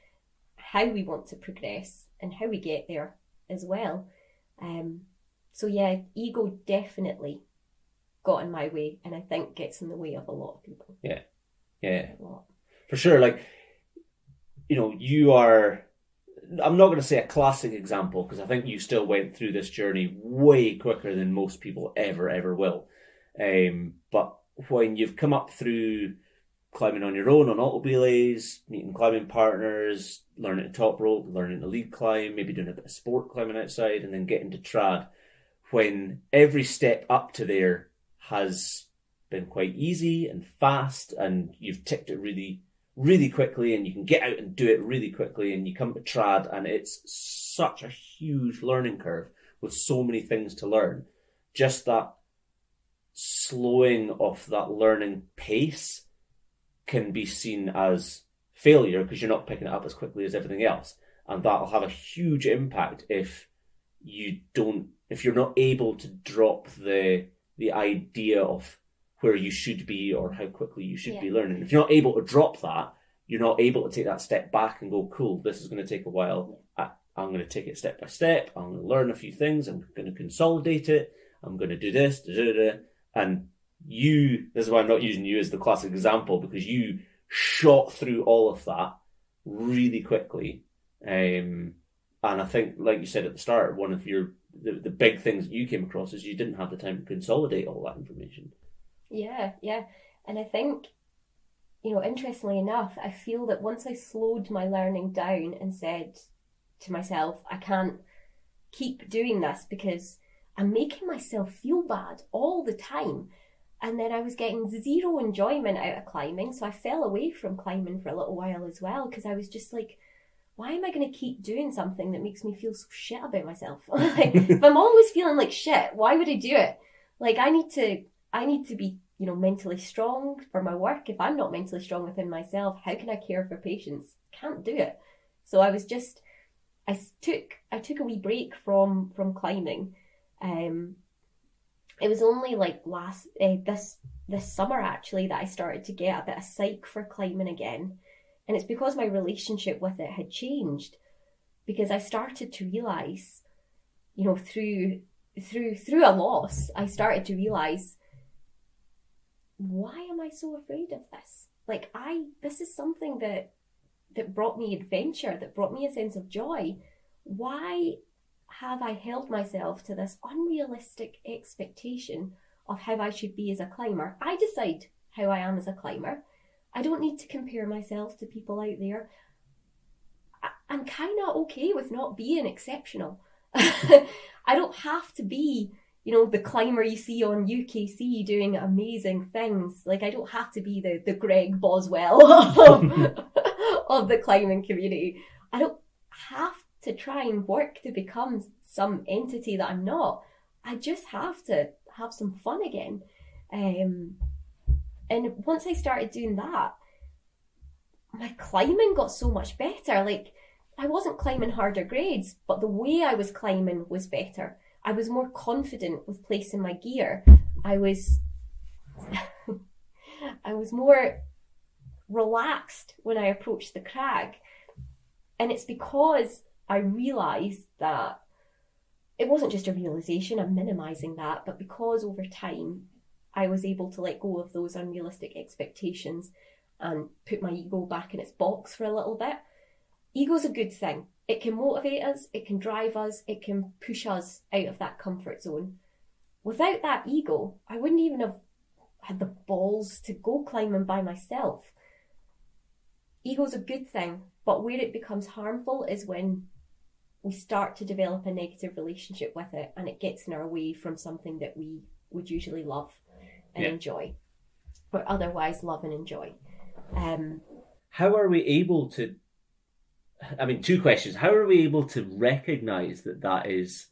S4: how we want to progress and how we get there as well. So yeah, ego definitely got in my way, and I think gets in the way of a lot of people.
S5: Yeah. For sure. Like, you are, I'm not going to say a classic example, because I think you still went through this journey way quicker than most people ever will. But when you've come up through climbing on your own on auto belays, meeting climbing partners, learning to top rope, learning to lead climb, maybe doing a bit of sport climbing outside, and then getting to trad, when every step up to there has been quite easy and fast, and you've ticked it really, really quickly, and you can get out and do it really quickly, and you come to trad and it's such a huge learning curve with so many things to learn. Just that slowing of that learning pace can be seen as failure because you're not picking it up as quickly as everything else, and that'll have a huge impact if you're not able to drop the idea of where you should be or how quickly you should be learning. If you're not able to drop that, you're not able to take that step back and go, cool, this is going to take a while. I'm going to take it step by step. I'm going to learn a few things. I'm going to consolidate it. I'm going to do this. And this is why I'm not using you as the classic example, because you shot through all of that really quickly. And I think, like you said at the start, one of the big things that you came across is you didn't have the time to consolidate all that information.
S4: Yeah. And I think, interestingly enough, I feel that once I slowed my learning down and said to myself, I can't keep doing this because I'm making myself feel bad all the time. And then I was getting zero enjoyment out of climbing. So I fell away from climbing for a little while as well, because I was just like, why am I going to keep doing something that makes me feel so shit about myself? Like, if I'm always feeling like shit, why would I do it? Like, I need to be, mentally strong for my work. If I'm not mentally strong within myself, how can I care for patients? Can't do it. So I took a wee break from climbing. It was only like this summer actually that I started to get a bit of psych for climbing again. And it's because my relationship with it had changed, because I started to realise, through a loss, I started to realise, why am I so afraid of this? Like, this is something that brought me adventure, that brought me a sense of joy. Why have I held myself to this unrealistic expectation of how I should be as a climber? I decide how I am as a climber. I don't need to compare myself to people out there. I'm kind of okay with not being exceptional. I don't have to be, the climber you see on UKC doing amazing things. Like, I don't have to be the Greg Boswell of the climbing community. I don't have to try and work to become some entity that I'm not. I just have to have some fun again. And once I started doing that, my climbing got so much better. Like, I wasn't climbing harder grades, but the way I was climbing was better. I was more confident with placing my gear. I was more relaxed when I approached the crag. And it's because I realised that it wasn't just a realisation, I'm minimising that, but because over time I was able to let go of those unrealistic expectations and put my ego back in its box for a little bit. Ego's a good thing. It can motivate us, it can drive us, it can push us out of that comfort zone. Without that ego, I wouldn't even have had the balls to go climbing by myself. Ego's a good thing, but where it becomes harmful is when we start to develop a negative relationship with it and it gets in our way from something that we would usually love and enjoy, or otherwise love and enjoy.
S5: How are we able to, two questions. How are we able to recognise that is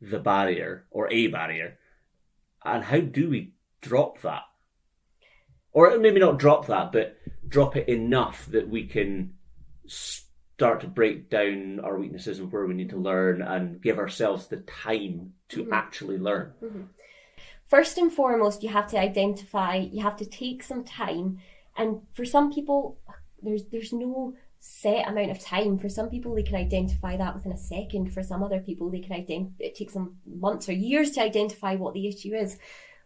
S5: the barrier or a barrier? And how do we drop that? Or maybe not drop that, but drop it enough that we can start to break down our weaknesses and where we need to learn and give ourselves the time to actually learn.
S4: Mm-hmm. First and foremost, you have to identify, you have to take some time. And for some people, there's no set amount of time. For some people, they can identify that within a second. For some other people, it takes them months or years to identify what the issue is.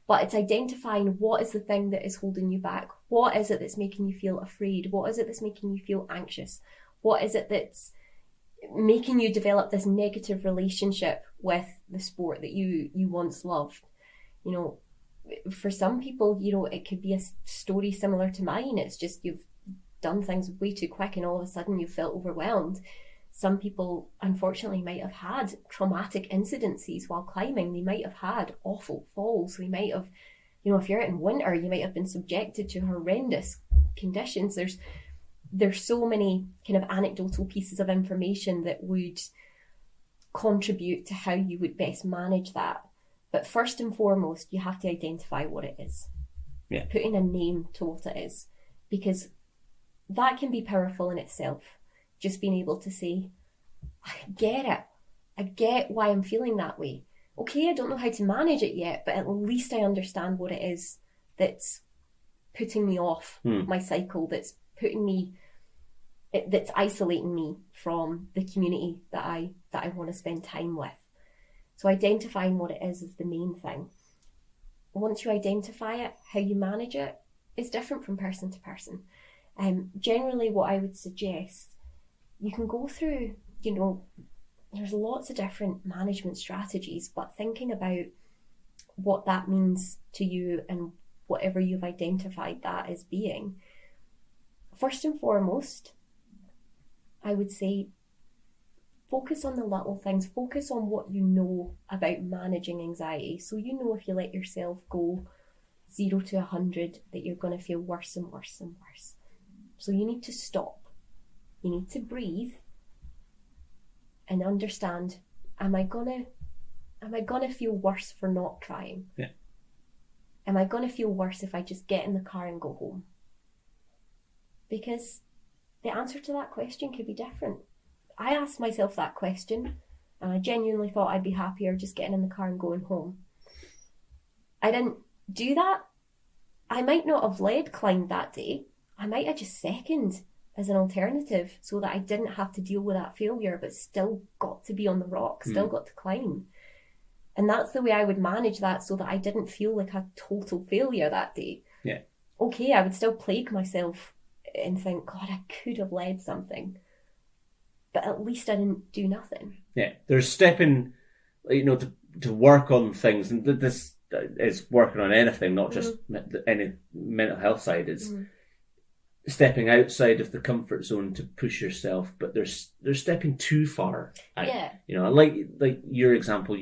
S4: But it's identifying what is the thing that is holding you back. What is it that's making you feel afraid? What is it that's making you feel anxious? What is it that's making you develop this negative relationship with the sport that you once loved? For some people, it could be a story similar to mine. It's just you've done things way too quick and all of a sudden you felt overwhelmed. Some people, unfortunately, might have had traumatic incidences while climbing. They might have had awful falls. They might have, if you're out in winter, you might have been subjected to horrendous conditions. There's so many kind of anecdotal pieces of information that would contribute to how you would best manage that. But first and foremost, you have to identify what it is.
S5: Yeah.
S4: Putting a name to what it is. Because that can be powerful in itself. Just being able to say, I get it. I get why I'm feeling that way. Okay, I don't know how to manage it yet, but at least I understand what it is that's putting me off my cycle, that's isolating me from the community that I want to spend time with. So identifying what it is the main thing. Once you identify it, how you manage it is different from person to person. Generally, what I would suggest, you can go through, there's lots of different management strategies, but thinking about what that means to you and whatever you've identified that as being. First and foremost, I would say focus on the little things. Focus on what you know about managing anxiety. So if you let yourself go 0 to 100, that you're going to feel worse and worse and worse. So you need to stop. You need to breathe and understand, am I gonna feel worse for not trying?
S5: Yeah.
S4: Am I gonna feel worse if I just get in the car and go home? Because the answer to that question could be different. I asked myself that question and I genuinely thought I'd be happier just getting in the car and going home. I didn't do that. I might not have led climbed that day. I might have just seconded as an alternative so that I didn't have to deal with that failure, but still got to be on the rock, still got to climb. And that's the way I would manage that so that I didn't feel like a total failure that day.
S5: Yeah.
S4: Okay, I would still plague myself and think, God, I could have led something. But at least I didn't do nothing.
S5: Yeah, there's stepping, to work on things, and this is working on anything, not just any mental health side. It's stepping outside of the comfort zone to push yourself, but they're stepping too far out.
S4: Yeah.
S5: You know, like your example,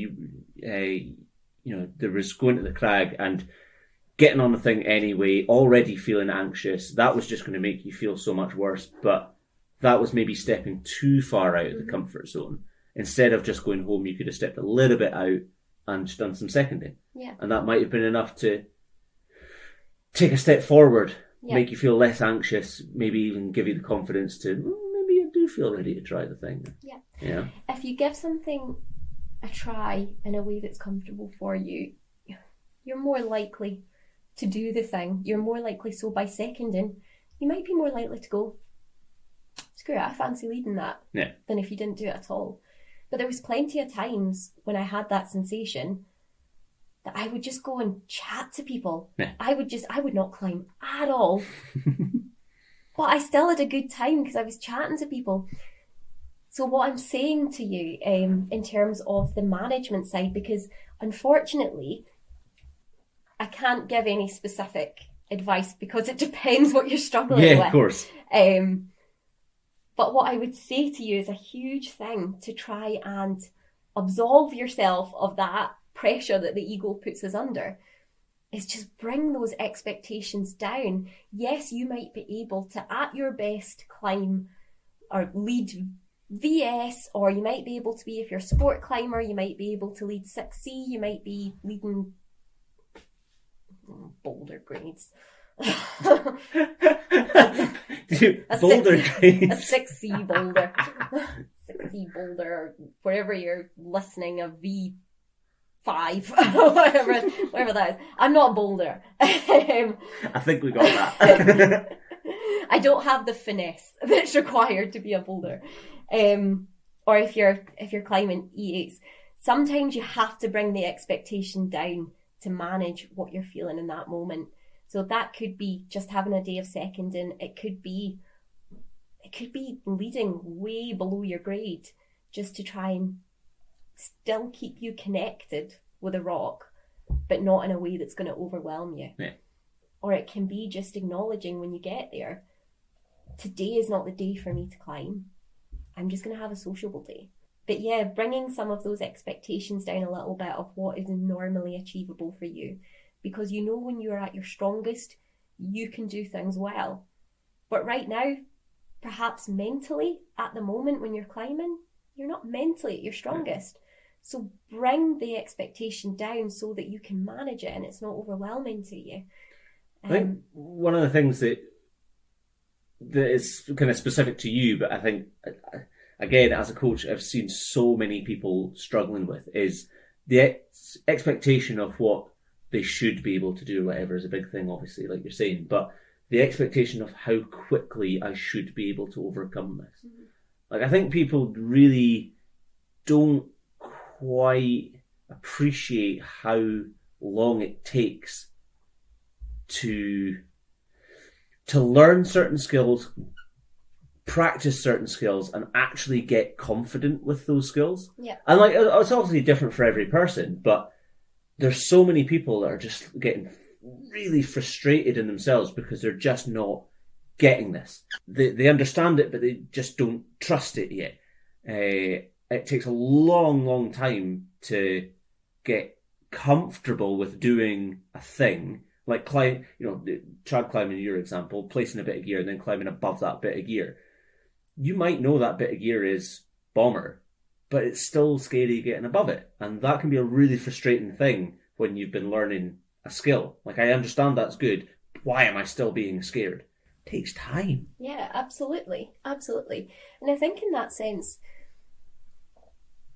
S5: there was going to the crag and getting on the thing anyway, already feeling anxious. That was just going to make you feel so much worse, but that was maybe stepping too far out of the comfort zone. Instead of just going home, you could have stepped a little bit out and done some seconding.
S4: Yeah.
S5: And that might have been enough to take a step forward,
S4: Yeah.
S5: make you feel less anxious, maybe even give you the confidence to, maybe I do feel ready to try the thing.
S4: Yeah.
S5: Yeah.
S4: If you give something a try in a way that's comfortable for you, you're more likely to do the thing. You're more likely, so by seconding, you might be more likely to go, screw it, I fancy leading that, than if you didn't do it at all. But there was plenty of times when I had that sensation that I would just go and chat to people.
S5: Yeah.
S4: I would not climb at all. But I still had a good time because I was chatting to people. So what I'm saying to you in terms of the management side, because unfortunately, I can't give any specific advice because it depends what you're struggling with.
S5: Yeah, of course.
S4: But what I would say to you is a huge thing to try and absolve yourself of that pressure that the ego puts us under, is just bring those expectations down. Yes, you might be able to, at your best, climb or lead VS, or you might be able to be, if you're a sport climber, you might be able to lead 6C, you might be leading boulder grades.
S5: Boulder grades.
S4: A 6C boulder. 6C boulder, wherever you're listening, a V5, whatever that is. I'm not a boulder.
S5: I think we got that.
S4: I don't have the finesse that's required to be a boulder. Or if you're climbing E8s, sometimes you have to bring the expectation down to manage what you're feeling in that moment. So that could be just having a day of seconding. It could be leading way below your grade, just to try and still keep you connected with a rock, but not in a way that's going to overwhelm you.
S5: Yeah.
S4: Or it can be just acknowledging when you get there, today is not the day for me to climb. I'm just going to have a sociable day. But yeah, bringing some of those expectations down a little bit of what is normally achievable for you. Because you know when you're at your strongest, you can do things well. But right now, perhaps mentally, at the moment when you're climbing, you're not mentally at your strongest. So bring the expectation down so that you can manage it and it's not overwhelming to you.
S5: I think one of the things that is kind of specific to you, but I think, again, as a coach, I've seen so many people struggling with, is the expectation of what they should be able to do or whatever is a big thing, obviously, like you're saying, but the expectation of how quickly I should be able to overcome this. Mm-hmm. Like, I think people really don't quite appreciate how long it takes to learn certain skills, practice certain skills, and actually get confident with those skills.
S4: Yeah.
S5: And like, it's obviously different for every person, but there's so many people that are just getting really frustrated in themselves because they're just not getting this. They understand it, but they just don't trust it yet. It takes a long, long time to get comfortable with doing a thing. Like trad climbing, your example, placing a bit of gear and then climbing above that bit of gear. You might know that bit of gear is bomber, but it's still scary getting above it. And that can be a really frustrating thing when you've been learning a skill. Like, I understand that's good. Why am I still being scared? It takes time.
S4: Yeah, absolutely. Absolutely. And I think in that sense,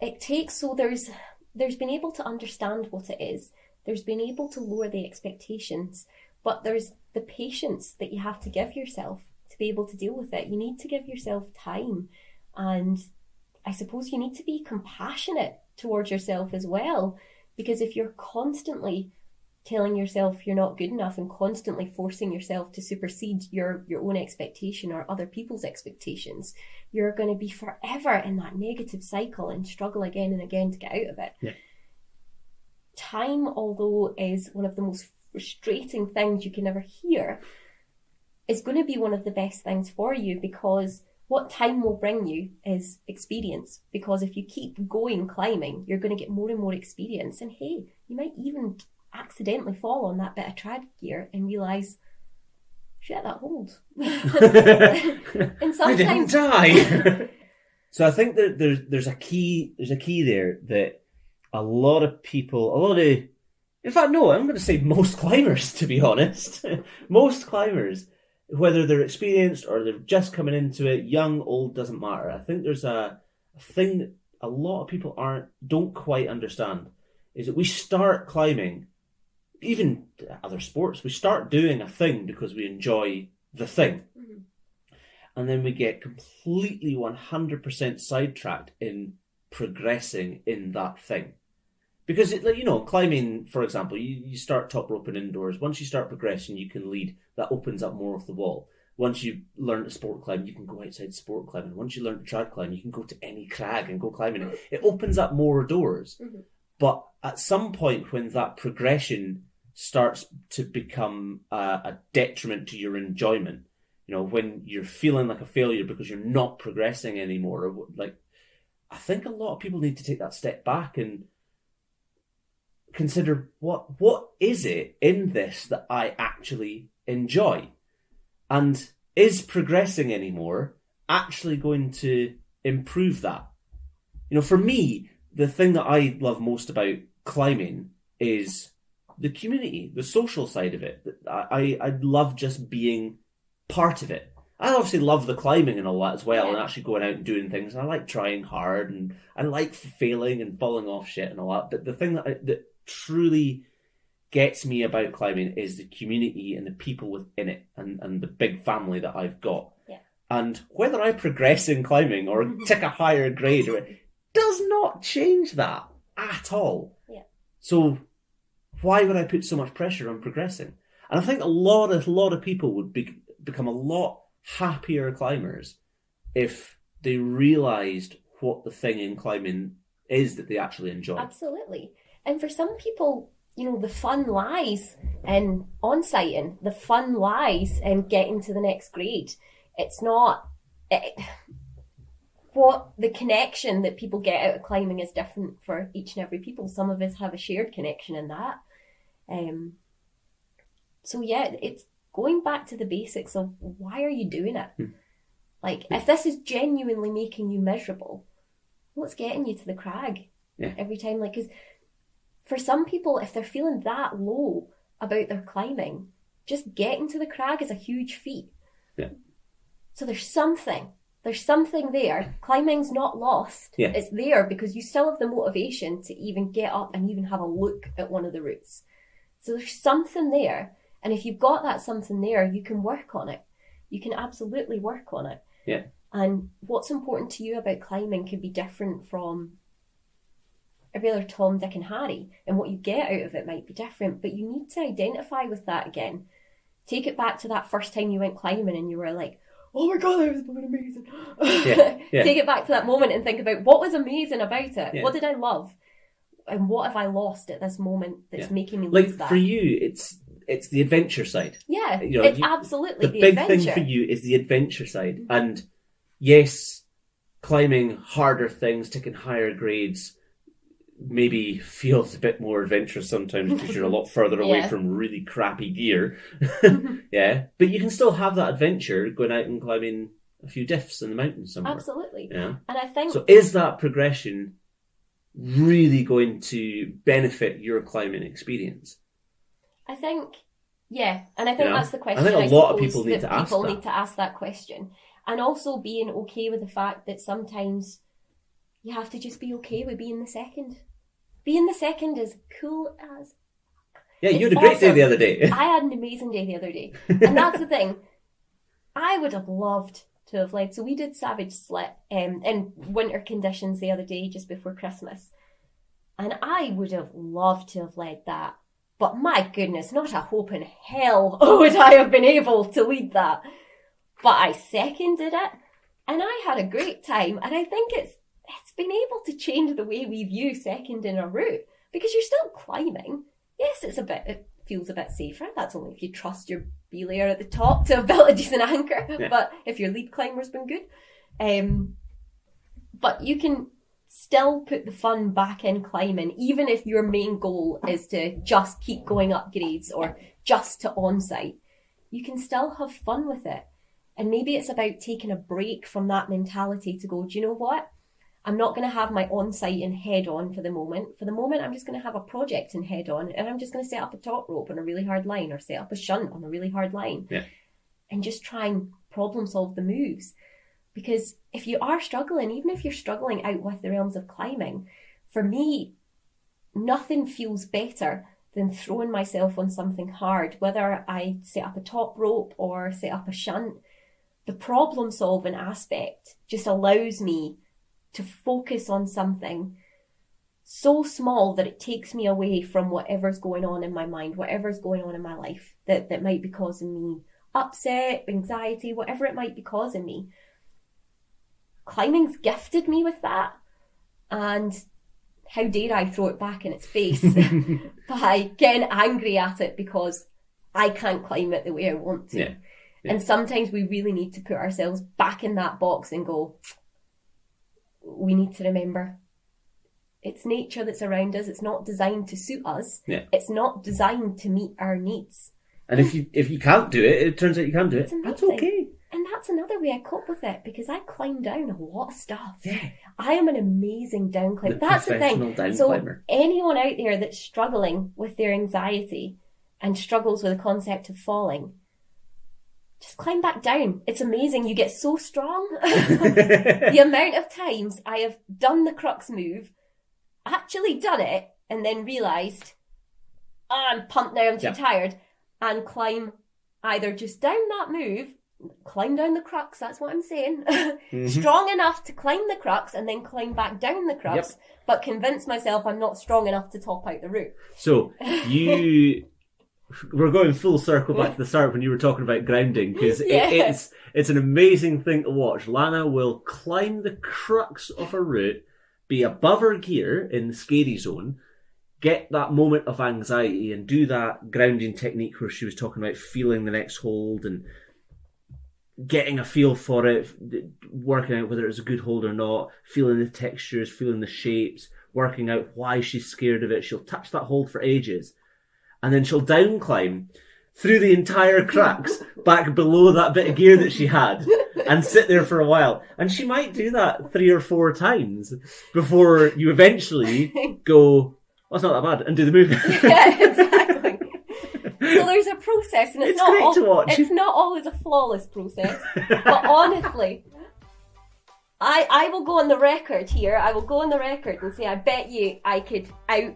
S4: it takes, so there's been able to understand what it is. There's been able to lower the expectations, but there's the patience that you have to give yourself to be able to deal with it. You need to give yourself time, and I suppose you need to be compassionate towards yourself as well, because if you're constantly telling yourself you're not good enough and constantly forcing yourself to supersede your own expectation or other people's expectations, you're going to be forever in that negative cycle and struggle again and again to get out of it.
S5: Yeah.
S4: Time, although, is one of the most frustrating things you can ever hear, is going to be one of the best things for you, because what time will bring you is experience. Because if you keep going climbing, you're going to get more and more experience. And hey, you might even accidentally fall on that bit of trad gear and realise, shit, that holds. And
S5: I didn't
S4: sometimes
S5: die. So I think that there's a key there that in fact, no, I'm going to say most climbers, to be honest. Most climbers, whether they're experienced or they're just coming into it, young, old, doesn't matter. I think there's a thing that a lot of people don't quite understand, is that we start climbing, even other sports, we start doing a thing because we enjoy the thing.
S4: Mm-hmm.
S5: And then we get completely 100% sidetracked in progressing in that thing. Because, climbing, for example, you start top roping indoors. Once you start progressing, you can lead. That opens up more of the wall. Once you learn to sport climb, you can go outside sport climbing. Once you learn to trad climb, you can go to any crag and go climbing. It opens up more doors.
S4: Mm-hmm.
S5: But at some point, when that progression starts to become a detriment to your enjoyment, when you're feeling like a failure because you're not progressing anymore, I think a lot of people need to take that step back and consider what is it in this that I actually enjoy, and is progressing anymore actually going to improve that? For me, the thing that I love most about climbing is the community, the social side of it. I love just being part of it. I obviously love the climbing and all that as well, and actually going out and doing things. And I like trying hard, and I like failing and falling off shit and all that. But the thing that truly gets me about climbing is the community and the people within it, and the big family that I've got.
S4: Yeah.
S5: And whether I progress in climbing or take a higher grade, does not change that at all.
S4: Yeah.
S5: So why would I put so much pressure on progressing? And I think a lot of people would become a lot happier climbers if they realised what the thing in climbing is that they actually enjoy.
S4: Absolutely. And for some people, the fun lies in on-sighting. The fun lies in getting to the next grade. It's not... what the connection that people get out of climbing is different for each and every people. Some of us have a shared connection in that. So yeah, it's going back to the basics of why are you doing it? If this is genuinely making you miserable, what's getting you to the crag every time? Because for some people, if they're feeling that low about their climbing, just getting to the crag is a huge feat.
S5: Yeah.
S4: So there's something there. Climbing's not lost.
S5: Yeah.
S4: It's there because you still have the motivation to even get up and even have a look at one of the routes. So there's something there. And if you've got that something there, you can work on it. You can absolutely work on it.
S5: Yeah.
S4: And what's important to you about climbing could be different from every other Tom, Dick and Harry. And what you get out of it might be different. But you need to identify with that again. Take it back to that first time you went climbing and you were like, oh my God, that was amazing.
S5: Yeah.
S4: Take it back to that moment and think about what was amazing about it.
S5: Yeah.
S4: What did I love? And what have I lost at this moment that's making me lose that?
S5: For you, it's the adventure side.
S4: Yeah, it's absolutely the
S5: big
S4: adventure.
S5: thing for you is the adventure side. Mm-hmm. And yes, climbing harder things, taking higher grades, maybe feels a bit more adventurous sometimes because you're a lot further away from really crappy gear. Yeah, but you can still have that adventure going out and climbing a few diffs in the mountains somewhere.
S4: Absolutely.
S5: Yeah.
S4: And I think...
S5: So is that progression really going to benefit your climbing experience?
S4: I think, yeah. And I think that's the question.
S5: I think a lot of people need to ask that.
S4: People need to ask that question. And also being okay with the fact that sometimes you have to just be okay with being the second. Being the second is cool as...
S5: Yeah, you had a great day the other day.
S4: I had an amazing day the other day. And that's the thing. I would have loved to have led. So we did Savage Slip in winter conditions the other day, just before Christmas. And I would have loved to have led that. But my goodness, not a hope in hell would I have been able to lead that. But I seconded it. And I had a great time. And I think it's been able to change the way we view seconding a route. Because you're still climbing. Yes, it's a bit feels a bit safer. That's only if you trust your belayer at the top to have built a decent anchor.
S5: Yeah.
S4: But if your lead climber's been good. But you can still put the fun back in climbing, even if your main goal is to just keep going up grades or just to on-site. You can still have fun with it. And maybe it's about taking a break from that mentality to go, do you know what? I'm not going to have my on-site in head-on for the moment. For the moment, I'm just going to have a project in head-on, and I'm just going to set up a top rope on a really hard line, or set up a shunt on a really hard line.
S5: Yeah.
S4: And just try and problem solve the moves. Because if you are struggling, even if you're struggling out with the realms of climbing, for me, nothing feels better than throwing myself on something hard, whether I set up a top rope or set up a shunt. The problem solving aspect just allows me to focus on something so small that it takes me away from whatever's going on in my mind, whatever's going on in my life that might be causing me upset, anxiety, whatever it might be causing me. Climbing's gifted me with that, and how dare I throw it back in its face by getting angry at it because I can't climb it the way I want to.
S5: Yeah. Yeah.
S4: And sometimes we really need to put ourselves back in that box and go, we need to remember it's nature that's around us. It's not designed to suit us.
S5: Yeah.
S4: It's not designed to meet our needs.
S5: And if you can't do it, it turns out you can't do it. That's okay.
S4: And that's another way I cope with it, because I climb down a lot of stuff.
S5: Yeah.
S4: I am an amazing down climber. That's the thing.
S5: Climber.
S4: So anyone out there that's struggling with their anxiety and struggles with the concept of falling, just climb back down. It's amazing. You get so strong. The amount of times I have done the crux move, actually done it, and then realised, I'm pumped now, I'm too tired, and climb either just down that move, climb down the crux, that's what I'm saying, strong enough to climb the crux and then climb back down the crux, but convince myself I'm not strong enough to top out the route.
S5: So we're going full circle back to the start when you were talking about grounding, because it's an amazing thing to watch. Lanah will climb the crux of a route, be above her gear in the scary zone, get that moment of anxiety and do that grounding technique where she was talking about feeling the next hold and getting a feel for it, working out whether it's a good hold or not, feeling the textures, feeling the shapes, working out why she's scared of it. She'll touch that hold for ages, and then she'll down climb through the entire cracks back below that bit of gear that she had and sit there for a while. And she might do that 3 or 4 times before you eventually go, well, it's not that bad, and do the move.
S4: Yeah, exactly. So there's a process, and it's not
S5: great to watch.
S4: It's not always a flawless process. But honestly, I will go on the record here. I will go on the record and say, I bet you I could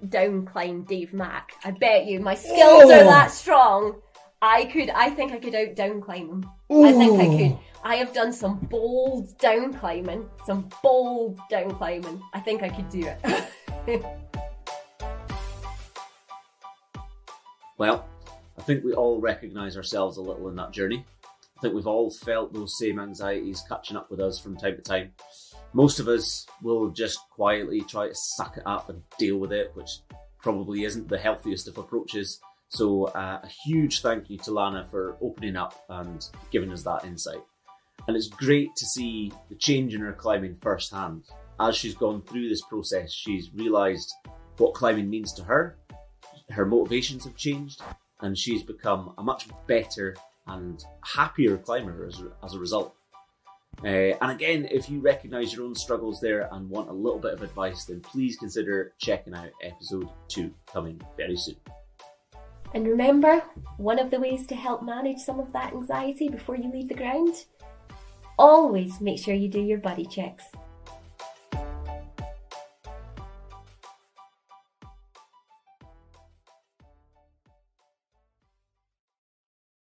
S4: down climb Dave Mack. I bet you my skills are that strong. I think I could down climb him. I think I could. I have done some bold down climbing. I think I could do it.
S3: Well, I think we all recognise ourselves a little in that journey. I think we've all felt those same anxieties catching up with us from time to time. Most of us will just quietly try to suck it up and deal with it, which probably isn't the healthiest of approaches. So a huge thank you to Lanah for opening up and giving us that insight. And it's great to see the change in her climbing firsthand. As she's gone through this process, she's realised what climbing means to her. Her motivations have changed, and she's become a much better and happier climber as a result. And again, if you recognise your own struggles there and want a little bit of advice, then please consider checking out episode 2, coming very soon.
S4: And remember, one of the ways to help manage some of that anxiety before you leave the ground, always make sure you do your buddy checks.